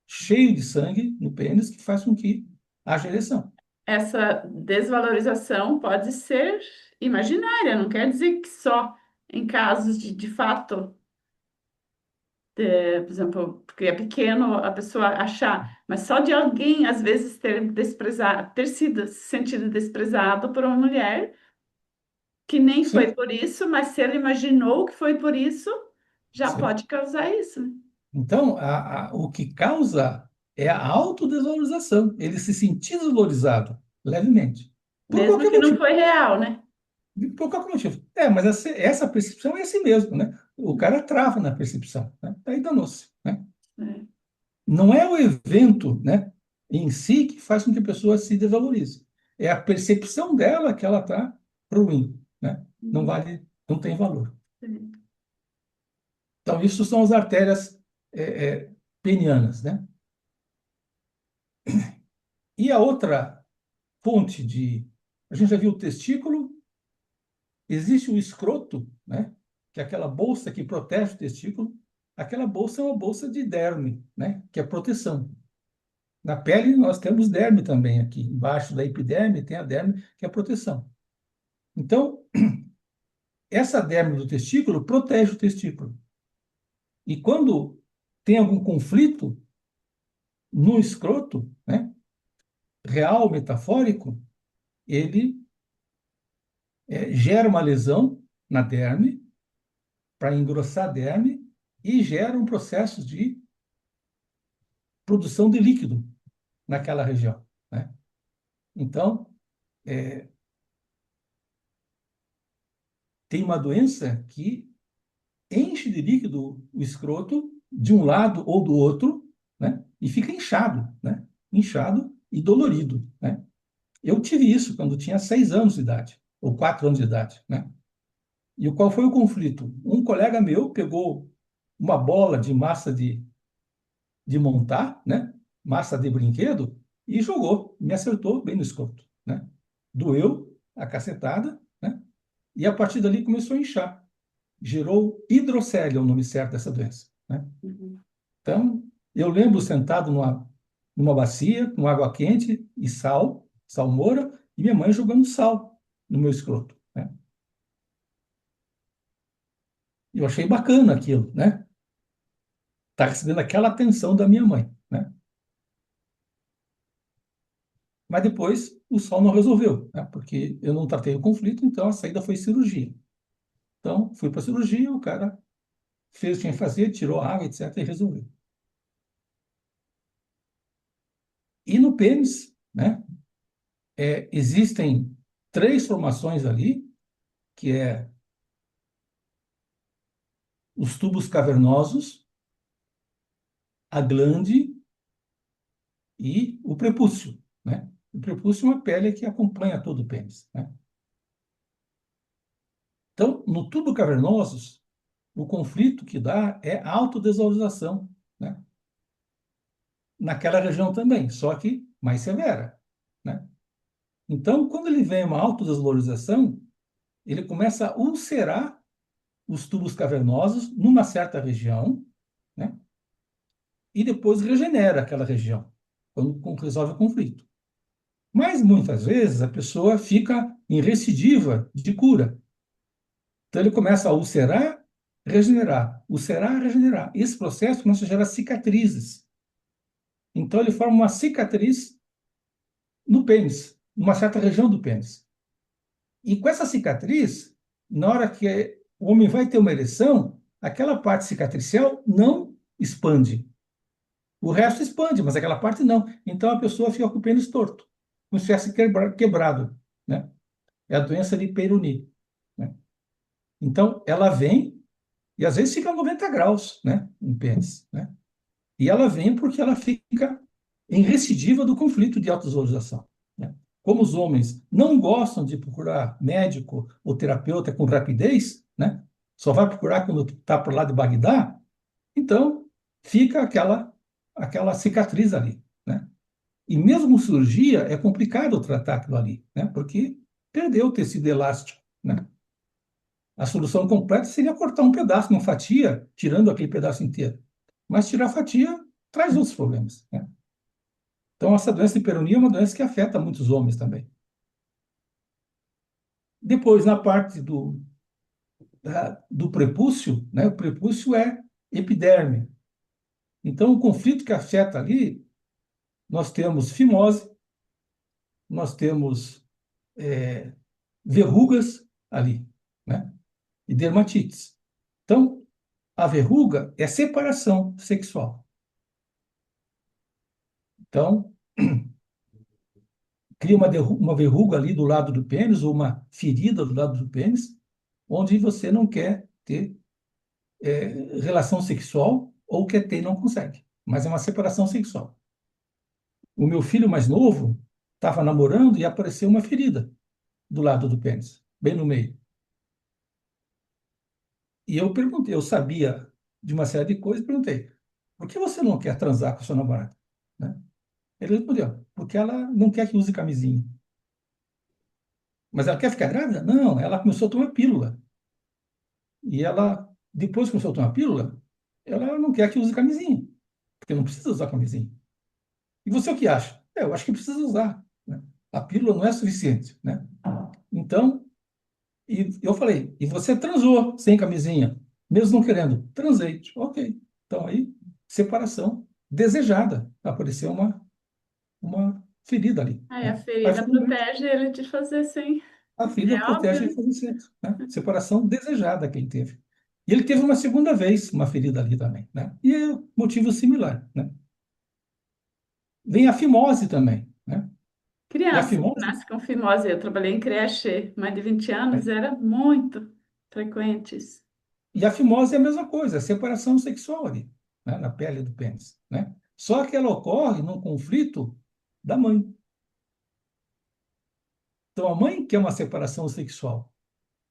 cheio de sangue no pênis que faz com que haja ereção. Essa desvalorização pode ser imaginária, não quer dizer que só em casos de fato, por exemplo, porque é pequeno a pessoa achar, mas só de alguém às vezes ter desprezado, ter sido se sentido desprezado por uma mulher que nem foi Sim, por isso, mas se ele imaginou que foi por isso, já sim. pode causar isso, né? Então, o que causa é a autodesvalorização, ele se sentir desvalorizado levemente, por Mesmo qualquer que não motivo. foi real, né? Por qualquer motivo. Mas essa percepção é assim mesmo, né? O cara trava na percepção, né? Aí danou-se, né? É. Não é o evento, né, em si que faz com que a pessoa se desvalorize. É a percepção dela que ela está ruim, né? Não Hum, vale, não tem valor. sim. Então, isso são as artérias penianas, né? E a outra fonte de... A gente já viu o testículo, existe o escroto, né? Que é aquela bolsa que protege o testículo. Aquela bolsa é uma bolsa de derme, né? Que é proteção. Na pele, nós temos derme também aqui. Embaixo da epiderme tem a derme, que é a proteção. Então, essa derme do testículo protege o testículo. E quando tem algum conflito no escroto, né, real, metafórico, ele gera uma lesão na derme, para engrossar a derme, e gera um processo de produção de líquido naquela região, né? Então, tem uma doença que enche de líquido o escroto de um lado ou do outro, né? E fica inchado, né? Inchado e dolorido, né? Eu tive isso quando tinha 6 anos de idade, ou 4 anos de idade, né? E qual foi o conflito? Um colega meu pegou uma bola de massa de montar, né? Massa de brinquedo, e jogou, me acertou bem no escroto, né? Doeu a cacetada, né? E a partir dali começou a inchar. Gerou hidrocélia, é o nome certo dessa doença, né? Uhum. Então, eu lembro sentado numa bacia com água quente e sal, salmoura, e minha mãe jogando sal no meu escroto, né? Eu achei bacana aquilo, né? Tá recebendo aquela atenção da minha mãe, né? Mas depois o sol não resolveu, né? Porque eu não tratei o conflito, então a saída foi cirurgia. Então, fui para a cirurgia, o cara fez o que tinha que fazer, tirou a água, etc., e resolveu. E no pênis, né, existem 3 formações ali, que é os tubos cavernosos, a glande e o prepúcio, né? O prepúcio é uma pele que acompanha todo o pênis, né? Então, no tubo cavernosos, o conflito que dá é autodesvalorização, né? Naquela região também, só que mais severa, né? Então, quando ele vem uma autodesvalorização, ele começa a ulcerar os tubos cavernosos numa certa região, né? E depois regenera aquela região, quando resolve o conflito. Mas muitas vezes a pessoa fica em recidiva de cura. Então ele começa a ulcerar, regenerar. Esse processo começa a gerar cicatrizes. Então ele forma uma cicatriz no pênis, numa certa região do pênis. E com essa cicatriz, na hora que o homem vai ter uma ereção, aquela parte cicatricial não expande. O resto expande, mas aquela parte não. Então a pessoa fica com o pênis torto, como se tivesse quebrado, né? É a doença de Peyronie, né? Então ela vem e às vezes fica a 90 graus, né, no pênis, né? E ela vem porque ela fica em recidiva do conflito de autovalorização, né? Como os homens não gostam de procurar médico ou terapeuta com rapidez, né? Só vai procurar quando está por lá de Bagdá, então fica aquela cicatriz ali, né? E mesmo com cirurgia é complicado tratar aquilo ali, né? Porque perdeu o tecido elástico, né? A solução completa seria cortar um pedaço, uma fatia, tirando aquele pedaço inteiro. Mas tirar a fatia traz outros problemas, né? Então, essa doença de hiperonia é uma doença que afeta muitos homens também. Depois, na parte do prepúcio, né? O prepúcio é epiderme. Então, o conflito que afeta ali, nós temos fimose, nós temos verrugas ali, né? E dermatites. Então, a verruga é separação sexual. Então, cria uma verruga ali do lado do pênis, ou uma ferida do lado do pênis, onde você não quer ter relação sexual, ou quer ter e não consegue. Mas é uma separação sexual. O meu filho mais novo estava namorando e apareceu uma ferida do lado do pênis, bem no meio. E eu perguntei, eu sabia de uma série de coisas, perguntei, por que você não quer transar com a sua namorada? Né? Ele respondeu, porque ela não quer que use camisinha. Mas ela quer ficar grávida? Não, ela começou a tomar pílula. E ela, depois que começou a tomar pílula, ela não quer que use camisinha, porque não precisa usar camisinha. E você o que acha? Eu acho que precisa usar, né? A pílula não é suficiente, né? Então, e eu falei, e você transou sem camisinha, mesmo não querendo? Transei. Ok. Então aí, separação desejada. Apareceu uma ferida ali, Aí a né? Aí ferida foi um grande. protege ele de fazer sem. A ferida É óbvio, protege a né? inocência, né? Separação desejada que ele teve. E ele teve uma segunda vez uma ferida ali também, né? E é motivo similar, né? Vem a fimose também, né? E a Criança que fimose, nasce com fimose, eu trabalhei em creche mais de 20 anos, né? era muito frequente isso. E a fimose é a mesma coisa, a separação sexual ali, né? Na pele do pênis, né? Só que ela ocorre num conflito da mãe. Então a mãe quer uma separação sexual.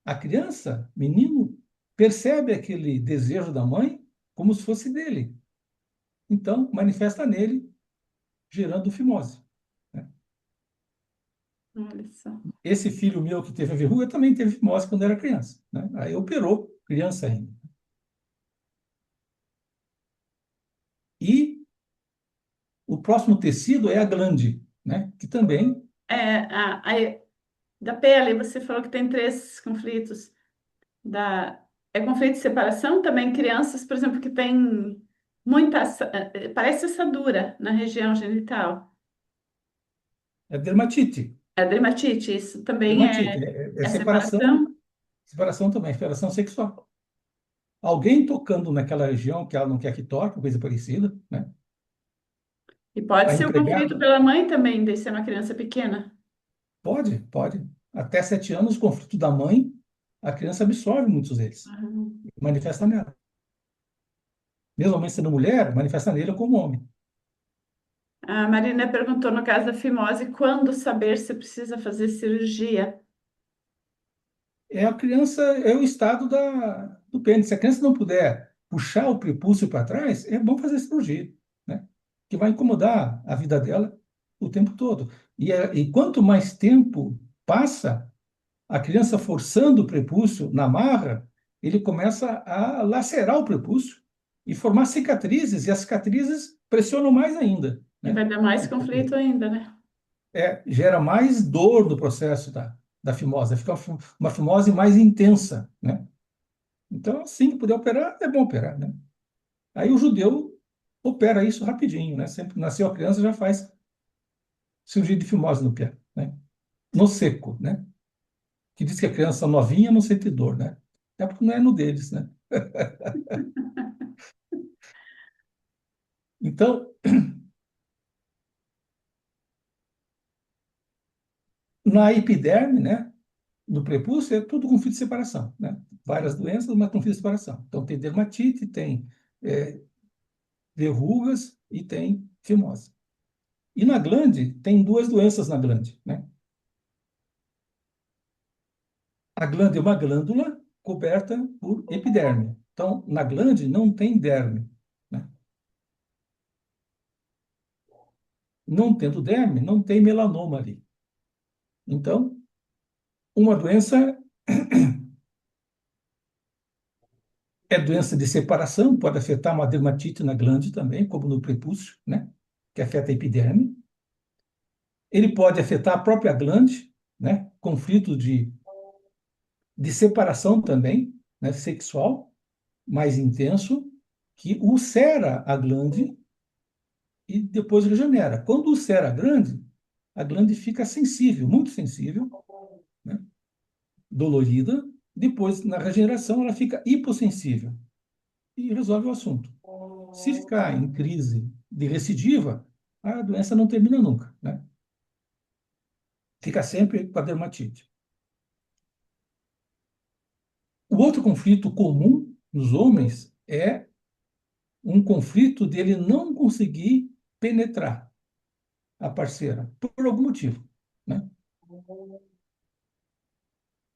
A criança, menino, percebe aquele desejo da mãe como se fosse dele. Então manifesta nele, gerando fimose, né? Olha só. Esse filho meu que teve a verruga também teve fimose quando era criança, né? Aí operou, criança ainda. E o próximo tecido é a glande, né? Que também Da pele, você falou que tem três conflitos. É conflito de separação também, crianças, por exemplo, que têm parece assadura na região genital. é dermatite. É dermatite, isso também Dermatite é é separação, separação? separação também, separação sexual. Alguém tocando naquela região que ela não quer que toque, coisa parecida, né? E pode A ser o conflito empregada pela mãe também, de ser uma criança pequena. pode. Até 7 anos, conflito da mãe, a criança absorve muitos deles, Ah. manifesta nela. Mesmo a mãe sendo mulher, manifesta nele como homem. A Marina perguntou, no caso da fimose, quando saber se precisa fazer cirurgia? É a criança, é o estado do pênis. Se a criança não puder puxar o prepúcio para trás, é bom fazer cirurgia, né? Que vai incomodar a vida dela o tempo todo. E quanto mais tempo passa, a criança forçando o prepúcio na marra, ele começa a lacerar o prepúcio e formar cicatrizes, e as cicatrizes pressionam mais ainda, E né? vai dar mais conflito ainda, né? Gera mais dor no processo da fimose, fica uma fimose mais intensa, né? Então, assim que puder operar, é bom operar, né? Aí o judeu opera isso rapidinho, né? Sempre nasceu a criança, já faz cirurgia de fimose no pé, né? No seco, né? Que diz que a criança novinha não sente dor, né? É porque não é no deles, né? Então, na epiderme, né? No prepúcio, é tudo conflito de separação, né? Várias doenças, mas conflito de separação. Então, tem dermatite, tem é, verrugas e tem fimose. E na glande, tem duas doenças na glande, né? A glande é uma glândula coberta por epiderme. Então, na glande não tem derme, né? Não tendo derme, não tem melanoma ali. Então, uma doença é doença de separação, pode afetar uma dermatite na glande também, como no prepúcio, né? Que afeta a epiderme. Ele pode afetar a própria glande, né? Conflito de separação também, né? Sexual, mais intenso, que ulcera a glande e depois regenera. Quando ulcera a glande fica sensível, muito sensível, né? Dolorida. Depois, na regeneração, ela fica hipossensível e resolve o assunto. Se ficar em crise de recidiva, a doença não termina nunca, né? Fica sempre com a dermatite. O outro conflito comum nos homens é um conflito dele não conseguir penetrar a parceira, por algum motivo, né?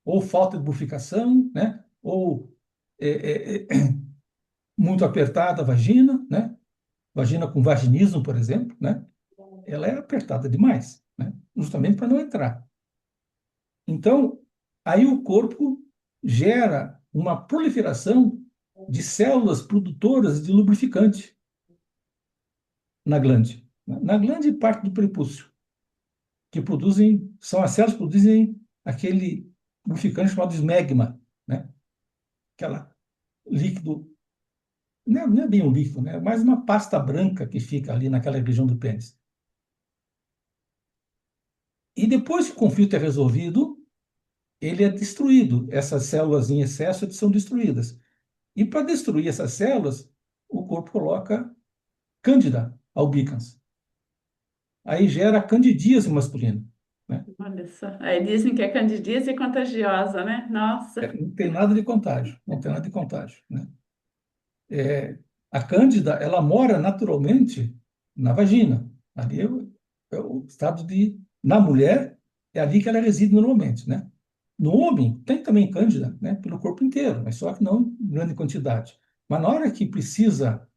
Ou falta de lubrificação, né? Ou muito apertada a vagina, né? Vagina com vaginismo, por exemplo, né? Ela é apertada demais, né? Justamente para não entrar. Então, aí o corpo gera uma proliferação de células produtoras de lubrificante na glande. na grande parte do prepúcio, que produzem, são as células que produzem aquele lubrificante chamado esmegma, né? Aquela líquido, não é bem um líquido, né? É mais uma pasta branca que fica ali naquela região do pênis. E depois que o conflito é resolvido, ele é destruído. Essas células em excesso são destruídas. E para destruir essas células, o corpo coloca Cândida albicans. Aí gera candidíase masculina, né? Olha só. Aí dizem que é candidíase e contagiosa, né? Nossa. Não tem nada de contágio, não tem nada de contágio, né? A cândida, ela mora naturalmente na vagina. Ali é o estado de... Na mulher, é ali que ela reside normalmente, né? No homem, tem também cândida, né? Pelo corpo inteiro, mas só que não em grande quantidade. Mas na hora que precisa...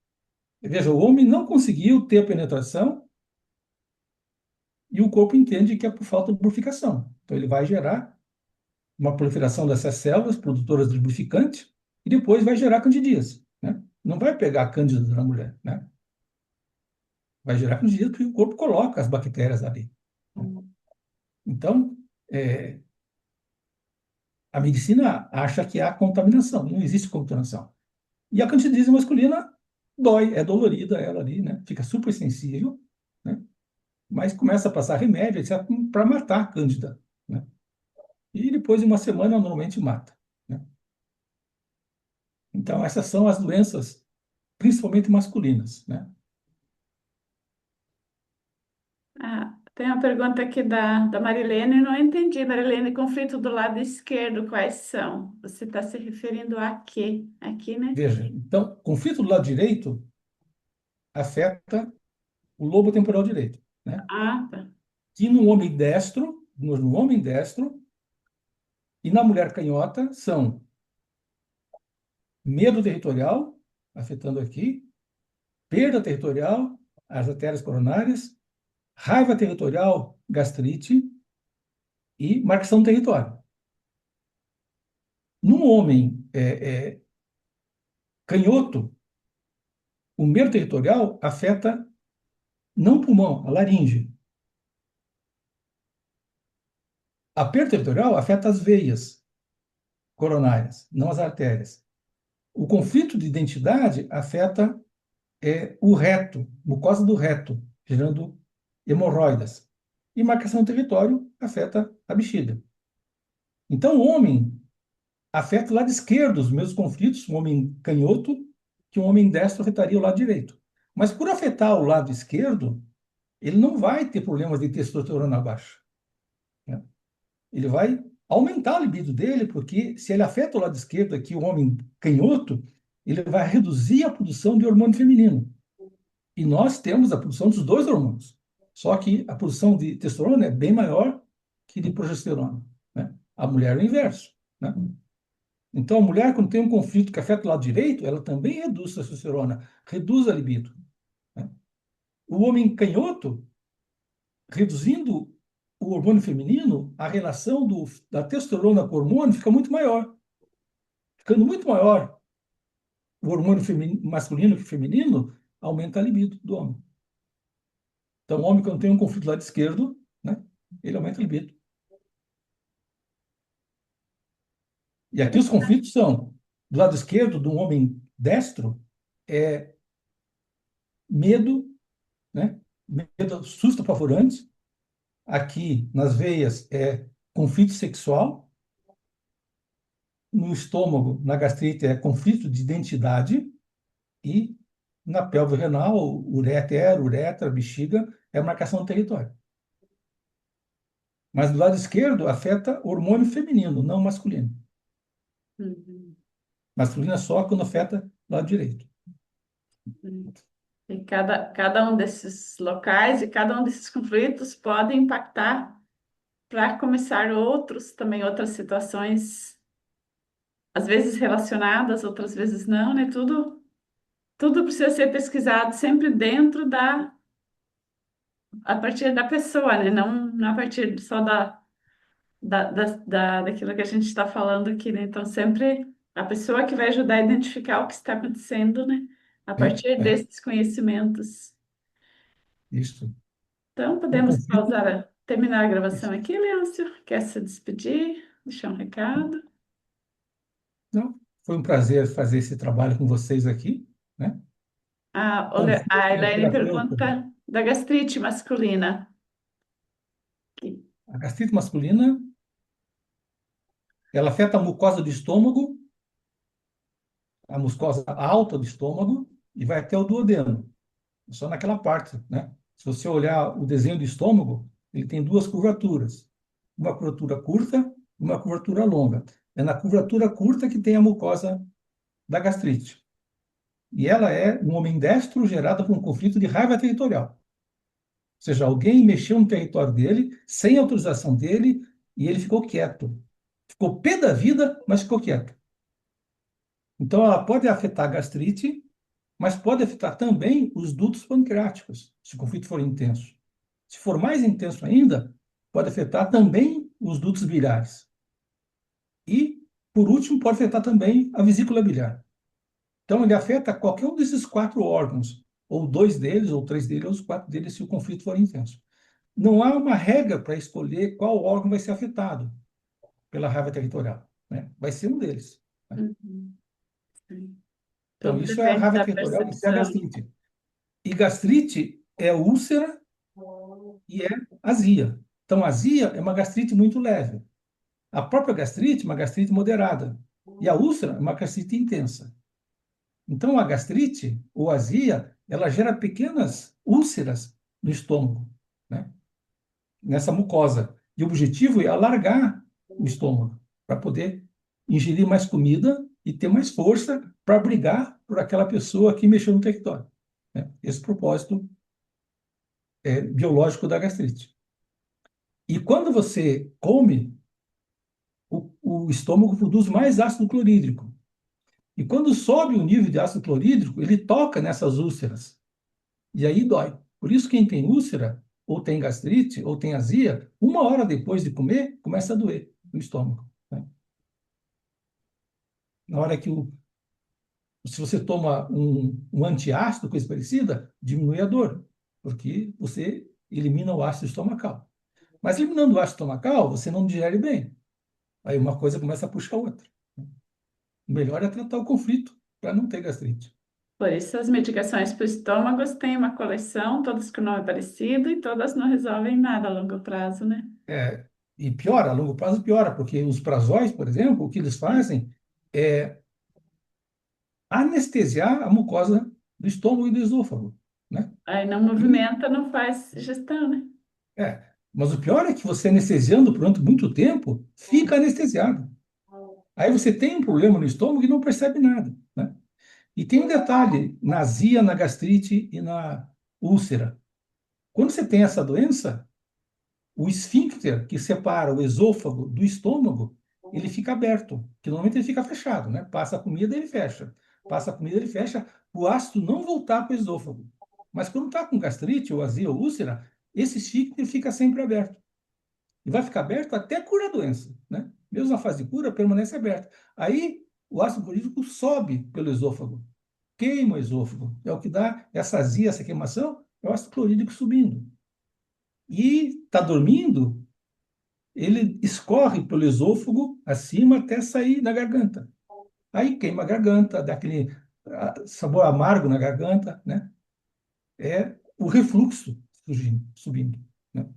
Veja, o homem não conseguiu ter a penetração e o corpo entende que é por falta de lubrificação. Então, ele vai gerar uma proliferação dessas células produtoras de lubrificante e depois vai gerar candidíase, né? Não vai pegar a cândida da mulher, né? Vai gerar candidíase porque o corpo coloca as bactérias ali, né? Então, é, a medicina acha que há contaminação, não existe contaminação. E a candidíase masculina dói, é dolorida ela ali, né? Fica super sensível, né? Mas começa a passar remédio, etc., para matar a cândida, né? E depois de uma semana, normalmente mata, né? Então, essas são as doenças, principalmente masculinas, né? Ah, tem uma pergunta aqui da Marilene, não entendi. Marilene, conflito do lado esquerdo, quais são? Você está se referindo a quê? Aqui, né? Veja, então, conflito do lado direito afeta o lobo temporal direito, né? Ah, tá. Que no homem destro e na mulher canhota são medo territorial, afetando aqui, perda territorial, as artérias coronárias, raiva territorial, gastrite e marcação do território. No homem canhoto, o medo territorial afeta não o pulmão, a laringe. A perda territorial afeta as veias coronárias, não as artérias. O conflito de identidade afeta o reto, mucosa do reto, gerando hemorroidas. E marcação do território afeta a bexiga. Então, o homem afeta o lado esquerdo, os mesmos conflitos, o homem canhoto, que o homem destro afetaria o lado direito. Mas por afetar o lado esquerdo, ele não vai ter problemas de testosterona baixa, né? Ele vai aumentar a libido dele, porque se ele afeta o lado esquerdo aqui, o homem canhoto, ele vai reduzir a produção de hormônio feminino. E nós temos a produção dos dois hormônios. Só que a produção de testosterona é bem maior que de progesterona, né? A mulher é o inverso, né? Então, a mulher, quando tem um conflito que afeta o lado direito, ela também reduz a testosterona, reduz a libido, né? O homem canhoto, reduzindo o hormônio feminino, a relação da testosterona com o hormônio fica muito maior. Ficando muito maior o hormônio masculino que feminino, aumenta a libido do homem. Então, o homem, quando tem um conflito do lado esquerdo, né, ele aumenta a libido. E aqui os conflitos são, do lado esquerdo, do homem destro, é medo, né? Medo, susto apavorante. Aqui, nas veias, é conflito sexual. No estômago, na gastrite, é conflito de identidade. E na pelve renal, ureter, uretra, bexiga, é marcação do território. Mas do lado esquerdo, afeta hormônio feminino, não masculino. Uhum. Masculino é só quando afeta o lado direito. Uhum. E cada um desses locais e cada um desses conflitos pode impactar para começar outros, também outras situações, às vezes relacionadas, outras vezes não, né? Tudo precisa ser pesquisado sempre dentro a partir da pessoa, né? Não a partir só daquilo que a gente está falando aqui, né? Então, sempre a pessoa que vai ajudar a identificar o que está acontecendo, né? A É, partir é, desses conhecimentos. Isso. Então, O podemos conflito, pausar, terminar a gravação isso. aqui, Leôncio? Quer se despedir? Deixar um recado? Não, foi um prazer fazer esse trabalho com vocês aqui, né? A Conflito Elaine terapêutico. pergunta da gastrite masculina. A gastrite masculina, ela afeta a mucosa do estômago, a mucosa alta do estômago, e vai até o duodeno, só naquela parte, né? Se você olhar o desenho do estômago, ele tem duas curvaturas, uma curvatura curta e uma curvatura longa. É na curvatura curta que tem a mucosa da gastrite. E ela é um homem destro gerado por um conflito de raiva territorial. Ou seja, alguém mexeu no território dele, sem autorização dele, e ele ficou quieto. Ficou pé da vida, mas ficou quieto. Então, ela pode afetar a gastrite, mas pode afetar também os dutos pancreáticos, se o conflito for intenso. Se for mais intenso ainda, pode afetar também os dutos biliares. E, por último, pode afetar também a vesícula biliar. Então, ele afeta qualquer um desses quatro órgãos, ou dois deles, ou três deles, ou os quatro deles, se o conflito for intenso. Não há uma regra para escolher qual órgão vai ser afetado pela raiva territorial, né? Vai ser um deles, né? Uhum, sim. Então, Tudo isso é a depende raiva da territorial, isso é a percepção. gastrite. E gastrite é úlcera e é azia. Então, azia é uma gastrite muito leve. A própria gastrite é uma gastrite moderada. E a úlcera é uma gastrite intensa. Então, a gastrite, ou azia, ela gera pequenas úlceras no estômago, né? Nessa mucosa. E o objetivo é alargar o estômago, para poder ingerir mais comida e ter mais força para brigar por aquela pessoa que mexeu no território, né? Esse é o propósito biológico da gastrite. E quando você come, o estômago produz mais ácido clorídrico. E quando sobe o nível de ácido clorídrico, ele toca nessas úlceras. E aí dói. Por isso, quem tem úlcera, ou tem gastrite, ou tem azia, uma hora depois de comer, começa a doer o estômago, né? Na hora que se você toma um antiácido, coisa parecida, diminui a dor, porque você elimina o ácido estomacal. Mas eliminando o ácido estomacal, você não digere bem. Aí uma coisa começa a puxar a outra. O melhor é tratar o conflito para não ter gastrite. Por isso, as medicações para o estômago têm uma coleção, todas com nome parecido e todas não resolvem nada a longo prazo, né? É, e piora, a longo prazo piora, porque os prazóis, por exemplo, o que eles Sim. fazem é anestesiar a mucosa do estômago e do esôfago, né? Aí não E, movimenta, não faz gestão, né? mas o pior é que você anestesiando durante muito tempo, fica anestesiado. Aí você tem um problema no estômago e não percebe nada, né? E tem um detalhe na azia, na gastrite e na úlcera. Quando você tem essa doença, o esfíncter que separa o esôfago do estômago, ele fica aberto, que normalmente ele fica fechado, né? Passa a comida, ele fecha. Passa a comida, ele fecha, o ácido não voltar para o esôfago. Mas quando está com gastrite, ou azia, ou úlcera, esse esfíncter fica sempre aberto. E vai ficar aberto até curar a doença, né? Mesmo na fase de cura, permanece aberto. Aí, o ácido clorídrico sobe pelo esôfago, queima o esôfago. É o que dá essa azia, essa queimação, é o ácido clorídrico subindo. E está dormindo, ele escorre pelo esôfago acima até sair na garganta. Aí queima a garganta, dá aquele sabor amargo na garganta, né? É o refluxo surgindo, subindo, né?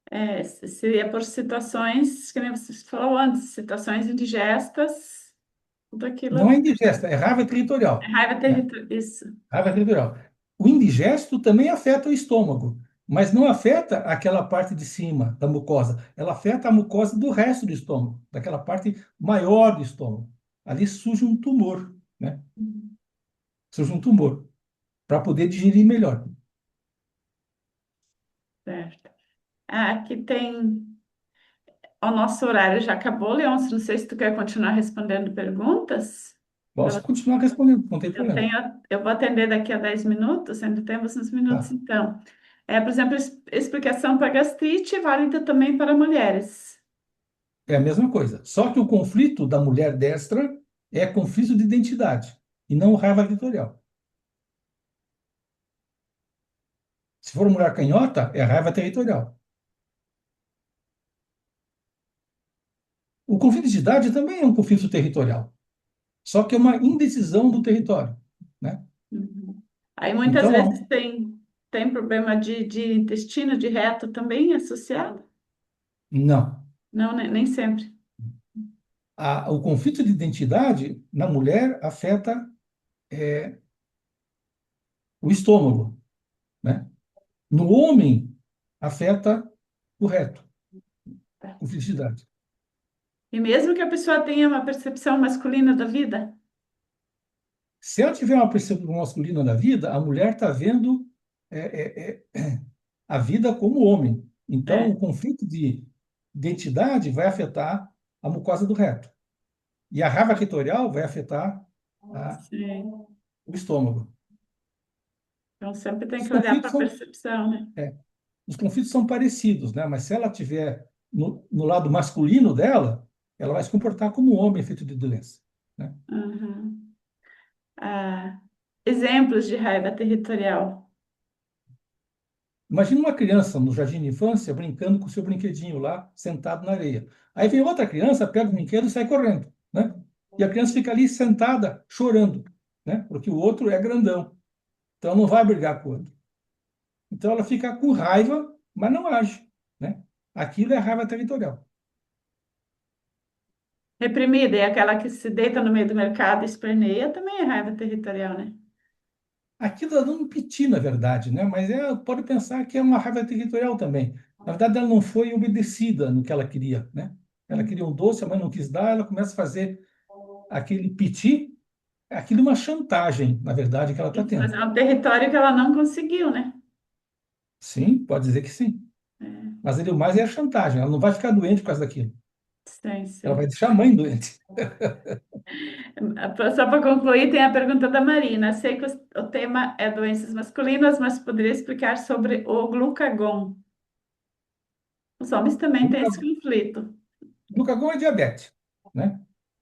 É, seria por situações, que nem você falou antes, situações indigestas, tudo Não aquilo é indigesta, é raiva é territorial, raiva né? territorial. Isso. Raiva territorial. O indigesto também afeta o estômago, mas não afeta aquela parte de cima da mucosa. Ela afeta a mucosa do resto do estômago, daquela parte maior do estômago. Ali surge um tumor, né? Surge um tumor para poder digerir melhor. Certo. Ah, aqui tem. O nosso horário já acabou, Leôncio. Não sei se tu quer continuar respondendo perguntas. Posso continuar respondendo, não tem Eu problema. tenho, eu vou atender daqui a 10 minutos, ainda temos uns minutos, Tá. então. Por exemplo, explicação para gastrite é válida também para mulheres. É a mesma coisa. Só que o conflito da mulher destra é conflito de identidade e não raiva vitorial. Se for mulher canhota, é raiva territorial. O conflito de idade também é um conflito territorial, só que é uma indecisão do território, né? Uhum. Aí muitas vezes Então, tem problema de intestino, de reto também associado? não. Não, né? Nem sempre. O conflito de identidade na mulher afeta o estômago, né? No homem, afeta o reto, conflito de idade. E mesmo que a pessoa tenha uma percepção masculina da vida, Se ela tiver uma percepção masculina da vida, a mulher está vendo a vida como homem. Então, o é, conflito de identidade vai afetar a mucosa do reto. E a raiva clitorial vai afetar sim. o estômago. Então sempre tem Os que olhar para conflitos a são, percepção, né? é, os conflitos são parecidos, né? Mas se ela tiver no lado masculino dela, ela vai se comportar como um homem feito de doença, né? Uhum. Ah, exemplos de raiva territorial. Imagina uma criança no jardim de infância brincando com o seu brinquedinho lá, sentado na areia. Aí vem outra criança, pega o brinquedo e sai correndo, né? E a criança fica ali sentada, chorando, né? Porque o outro é grandão. Então não vai brigar com o outro. Então ela fica com raiva, mas não age, né? Aquilo é raiva territorial. Reprimida é aquela que se deita no meio do mercado e esperneia, também é raiva territorial, né? Aquilo ela não piti, na verdade, né? Mas pode pensar que é uma raiva territorial também. Na verdade, ela não foi obedecida no que ela queria, né? Ela queria um doce, a mãe não quis dar, ela começa a fazer aquele piti, aquilo é uma chantagem, na verdade, que ela está Mas tendo. é um território que ela não conseguiu, né? Sim, pode dizer que sim. É, Mas ele o mais é a chantagem. Ela não vai ficar doente por causa daquilo. sim, Ela vai sim. deixar a mãe doente. Só para concluir, tem a pergunta da Marina. Sei que o tema é doenças masculinas, mas poderia explicar sobre o glucagon. Os homens também têm esse conflito. Glucagon é diabetes, né?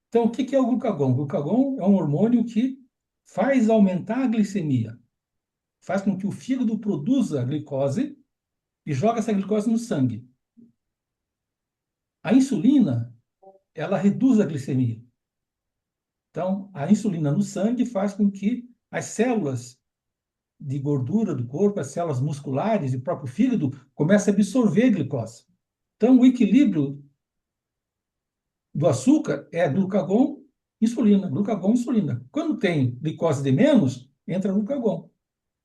Então, o que que é o glucagon? O glucagon é um hormônio que faz aumentar a glicemia, faz com que o fígado produza glicose e joga essa glicose no sangue. A insulina, ela reduz a glicemia. Então, a insulina no sangue faz com que as células de gordura do corpo, as células musculares e o próprio fígado comecem a absorver glicose. Então, o equilíbrio do açúcar é glucagon, insulina. Quando tem glicose de menos, entra glucagon.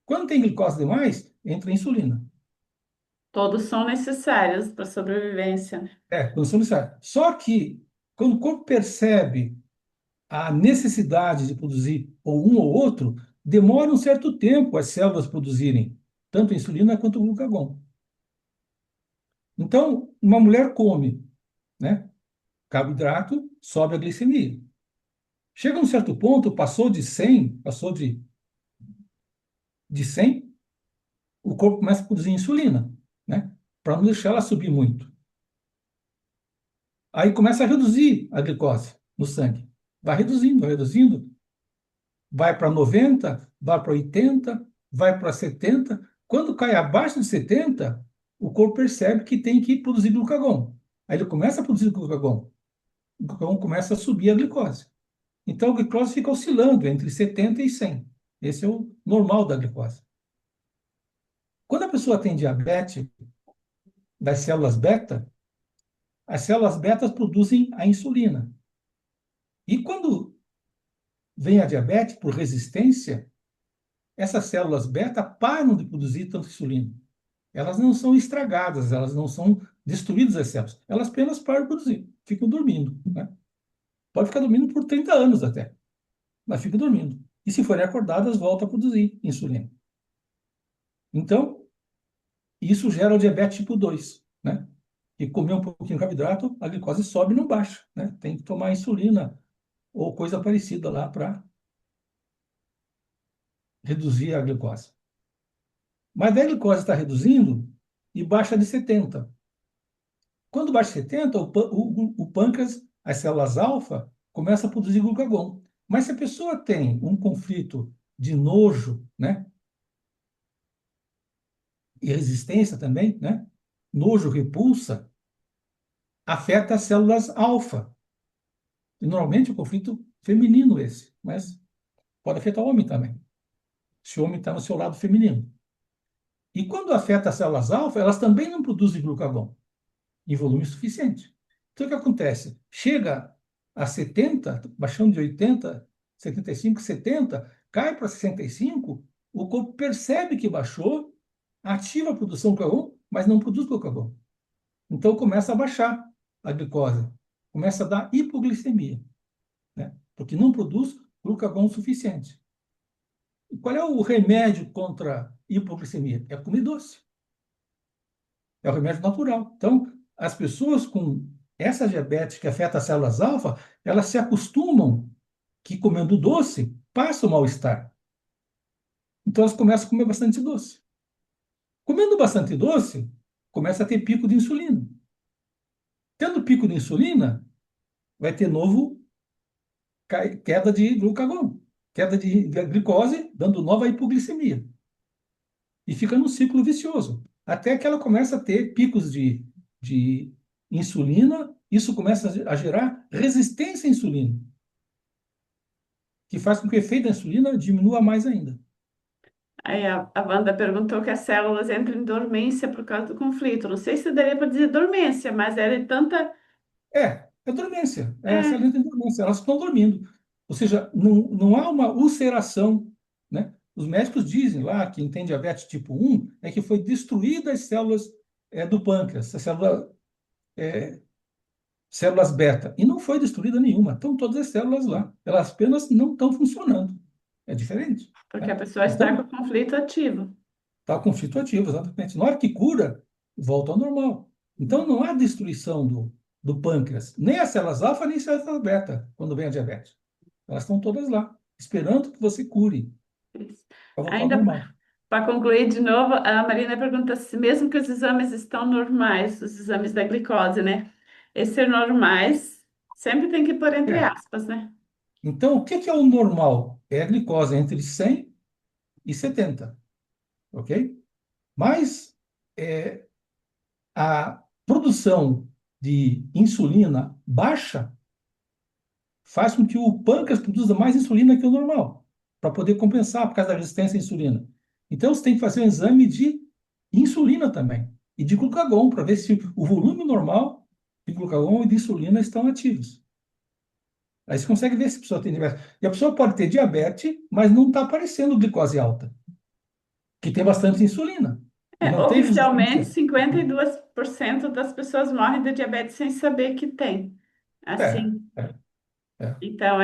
Quando tem glicose demais, entra insulina. Todos são necessários para a sobrevivência, né? Condição necessária. Só que, quando o corpo percebe a necessidade de produzir ou um ou outro, demora um certo tempo as células produzirem tanto a insulina quanto o glucagon. Então, uma mulher come, né? Carboidrato, sobe a glicemia. Chega a um certo ponto, passou de 100, passou de 100, o corpo começa a produzir insulina, né? Para não deixar ela subir muito. Aí começa a reduzir a glicose no sangue. Vai reduzindo, vai para 90, vai para 80, vai para 70. Quando cai abaixo de 70, o corpo percebe que tem que produzir glucagon. Aí ele começa a produzir glucagon. O glucagon começa a subir a glicose. Então a glicose fica oscilando entre 70 e 100. Esse é o normal da glicose. Quando a pessoa tem diabetes das células beta, as células betas produzem a insulina. E quando vem a diabetes por resistência, essas células beta param de produzir tanta insulina. Elas não são estragadas, elas não são destruídas as células. Elas apenas param de produzir, ficam dormindo, né? Pode ficar dormindo por 30 anos até, mas fica dormindo. E se forem acordadas, volta a produzir insulina. Então, isso gera o diabetes tipo 2, né? E comer um pouquinho de carboidrato, a glicose sobe e não baixa, né? Tem que tomar insulina ou coisa parecida lá para reduzir a glicose. Mas daí a glicose está reduzindo e baixa de 70. Quando baixa de 70, o pâncreas, as células alfa, começa a produzir glucagon. Mas se a pessoa tem um conflito de nojo, né, e resistência também, né? Nojo, repulsa, afeta as células alfa. E normalmente é um conflito feminino esse, mas pode afetar o homem também, se o homem está no seu lado feminino. E quando afeta as células alfa, elas também não produzem glucagon em volume suficiente. Então, o que acontece? Chega a 70, baixando de 80, 75, 70, cai para 65, o corpo percebe que baixou, ativa a produção de glucagon, mas não produz glucagon. Então, começa a baixar a glicose, começa a dar hipoglicemia, né? Porque não produz glucagon suficiente. E qual é o remédio contra hipoglicemia? É comer doce. É o remédio natural. Então, as pessoas com essa diabetes que afeta as células alfa, elas se acostumam que comendo doce passa o mal-estar. Então, elas começam a comer bastante doce. Comendo bastante doce, começa a ter pico de insulina. Tendo pico de insulina, vai ter novo queda de glucagon, queda de glicose, dando nova hipoglicemia. E fica num ciclo vicioso, até que ela começa a ter picos de insulina, isso começa a gerar resistência à insulina, que faz com que o efeito da insulina diminua mais ainda. Aí a Wanda perguntou que as células entram em dormência por causa do conflito. Não sei se daria para dizer dormência, mas era de tanta. É dormência, é É, células em dormência, elas estão dormindo. Ou seja, não há uma ulceração, né? Os médicos dizem lá que quem tem diabetes tipo 1 é que foi destruída as células do pâncreas, as células beta, e não foi destruída nenhuma. Estão todas as células lá. Elas apenas não estão funcionando. É diferente, porque a né? pessoa está com Então, conflito ativo. está o conflito ativo, exatamente. Na hora que cura, volta ao normal. Então, não há destruição do pâncreas, nem as células alfa, nem as células beta, quando vem a diabetes. Elas estão todas lá, esperando que você cure, Isso. para voltar ao Ainda normal. para concluir de novo, a Marina pergunta se mesmo que os exames estão normais, os exames da glicose, né? Esse ser normais sempre tem que pôr entre É. aspas, né? Então, o que é o normal? É a glicose entre 100 e 70, ok? Mas a produção de insulina baixa faz com que o pâncreas produza mais insulina que o normal, para poder compensar por causa da resistência à insulina. Então, você tem que fazer um exame de insulina também, e de glucagon, para ver se o volume normal de glucagon e de insulina estão ativos. Aí você consegue ver se a pessoa tem diabetes. E a pessoa pode ter diabetes, mas não está aparecendo glicose alta, que tem bastante insulina, e É, não tem oficialmente, resistência. 52% das pessoas morrem de diabetes sem saber que tem. É, Assim, é, é. então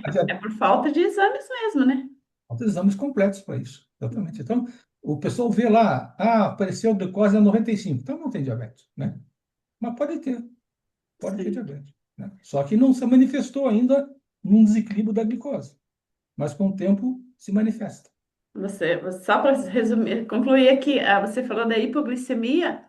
Então, é por falta de exames mesmo, né? falta exames completos para isso. Exatamente. Então, o pessoal vê lá, apareceu glicose a 95, então não tem diabetes, né? Mas pode ter Sim. diabetes, né? Só que não se manifestou ainda num desequilíbrio da glicose, mas com o tempo se manifesta. Só para resumir, concluir aqui, você falou da hipoglicemia,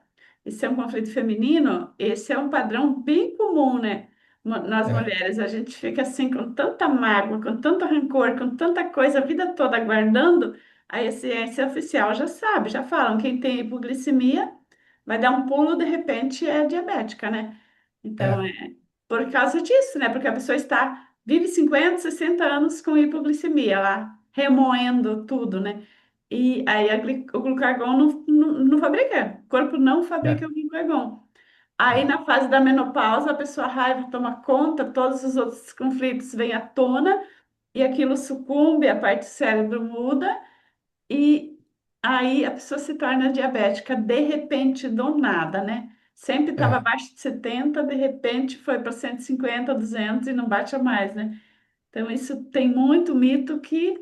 isso é um conflito feminino, esse é um padrão bem comum, né? Nós É, mulheres, a gente fica assim com tanta mágoa, com tanto rancor, com tanta coisa a vida toda guardando, aí a ciência oficial já sabe, já falam, quem tem hipoglicemia vai dar um pulo, de repente é diabética, né? Então, é, por causa disso, né? Porque a pessoa vive 50, 60 anos com hipoglicemia lá, remoendo tudo, né? E aí o glucagon não fabrica, o corpo não fabrica é, o glucagon. Aí é, na fase da menopausa, a pessoa a raiva toma conta, todos os outros conflitos vêm à tona e aquilo sucumbe, a parte do cérebro muda e aí a pessoa se torna diabética de repente, do nada, né? Sempre estava é, abaixo de 70, de repente foi para 150, 200 e não bate mais, né? Então, isso tem muito mito que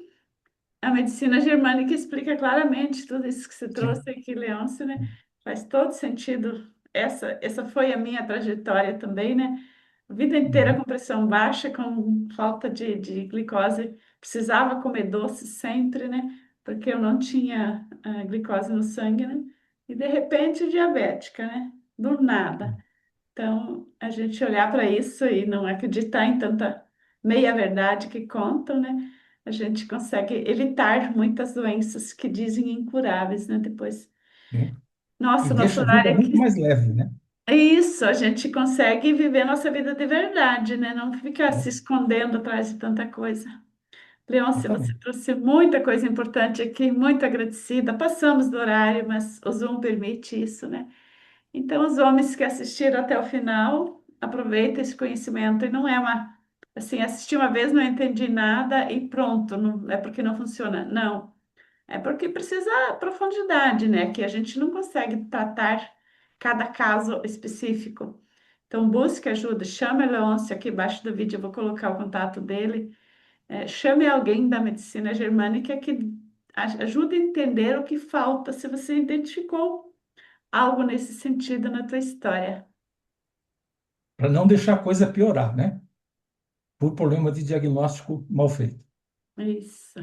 a medicina germânica explica claramente tudo isso que você sim. trouxe aqui, Leôncio, né? Faz todo sentido. Essa foi a minha trajetória também, né? A vida inteira Uhum, com pressão baixa, com falta de glicose. Precisava comer doce sempre, né? Porque eu não tinha glicose no sangue, né? E de repente diabética, né? Do nada. Então, a gente olhar para isso e não acreditar em tanta meia-verdade que contam, né? A gente consegue evitar muitas doenças que dizem incuráveis, né? Depois. né? E Nossa, nosso deixa a horário vida muito aqui. mais leve, né? É isso, a gente consegue viver nossa vida de verdade, né? Não ficar se É, escondendo atrás de tanta coisa. Leôncia, você exatamente. trouxe muita coisa importante aqui, muito agradecida. Passamos do horário, mas o Zoom permite isso, né? Então, os homens que assistiram até o final, aproveita esse conhecimento. E não é uma, assim, assisti uma vez, não entendi nada e pronto, não, é porque não funciona. Não, é porque precisa profundidade, né? Que a gente não consegue tratar cada caso específico. Então, busque ajuda, chame a Leôncia, aqui embaixo do vídeo eu vou colocar o contato dele. Chame alguém da medicina germânica que ajude a entender o que falta se você identificou algo nesse sentido na tua história. Para não deixar a coisa piorar, né? Por problema de diagnóstico mal feito. Isso.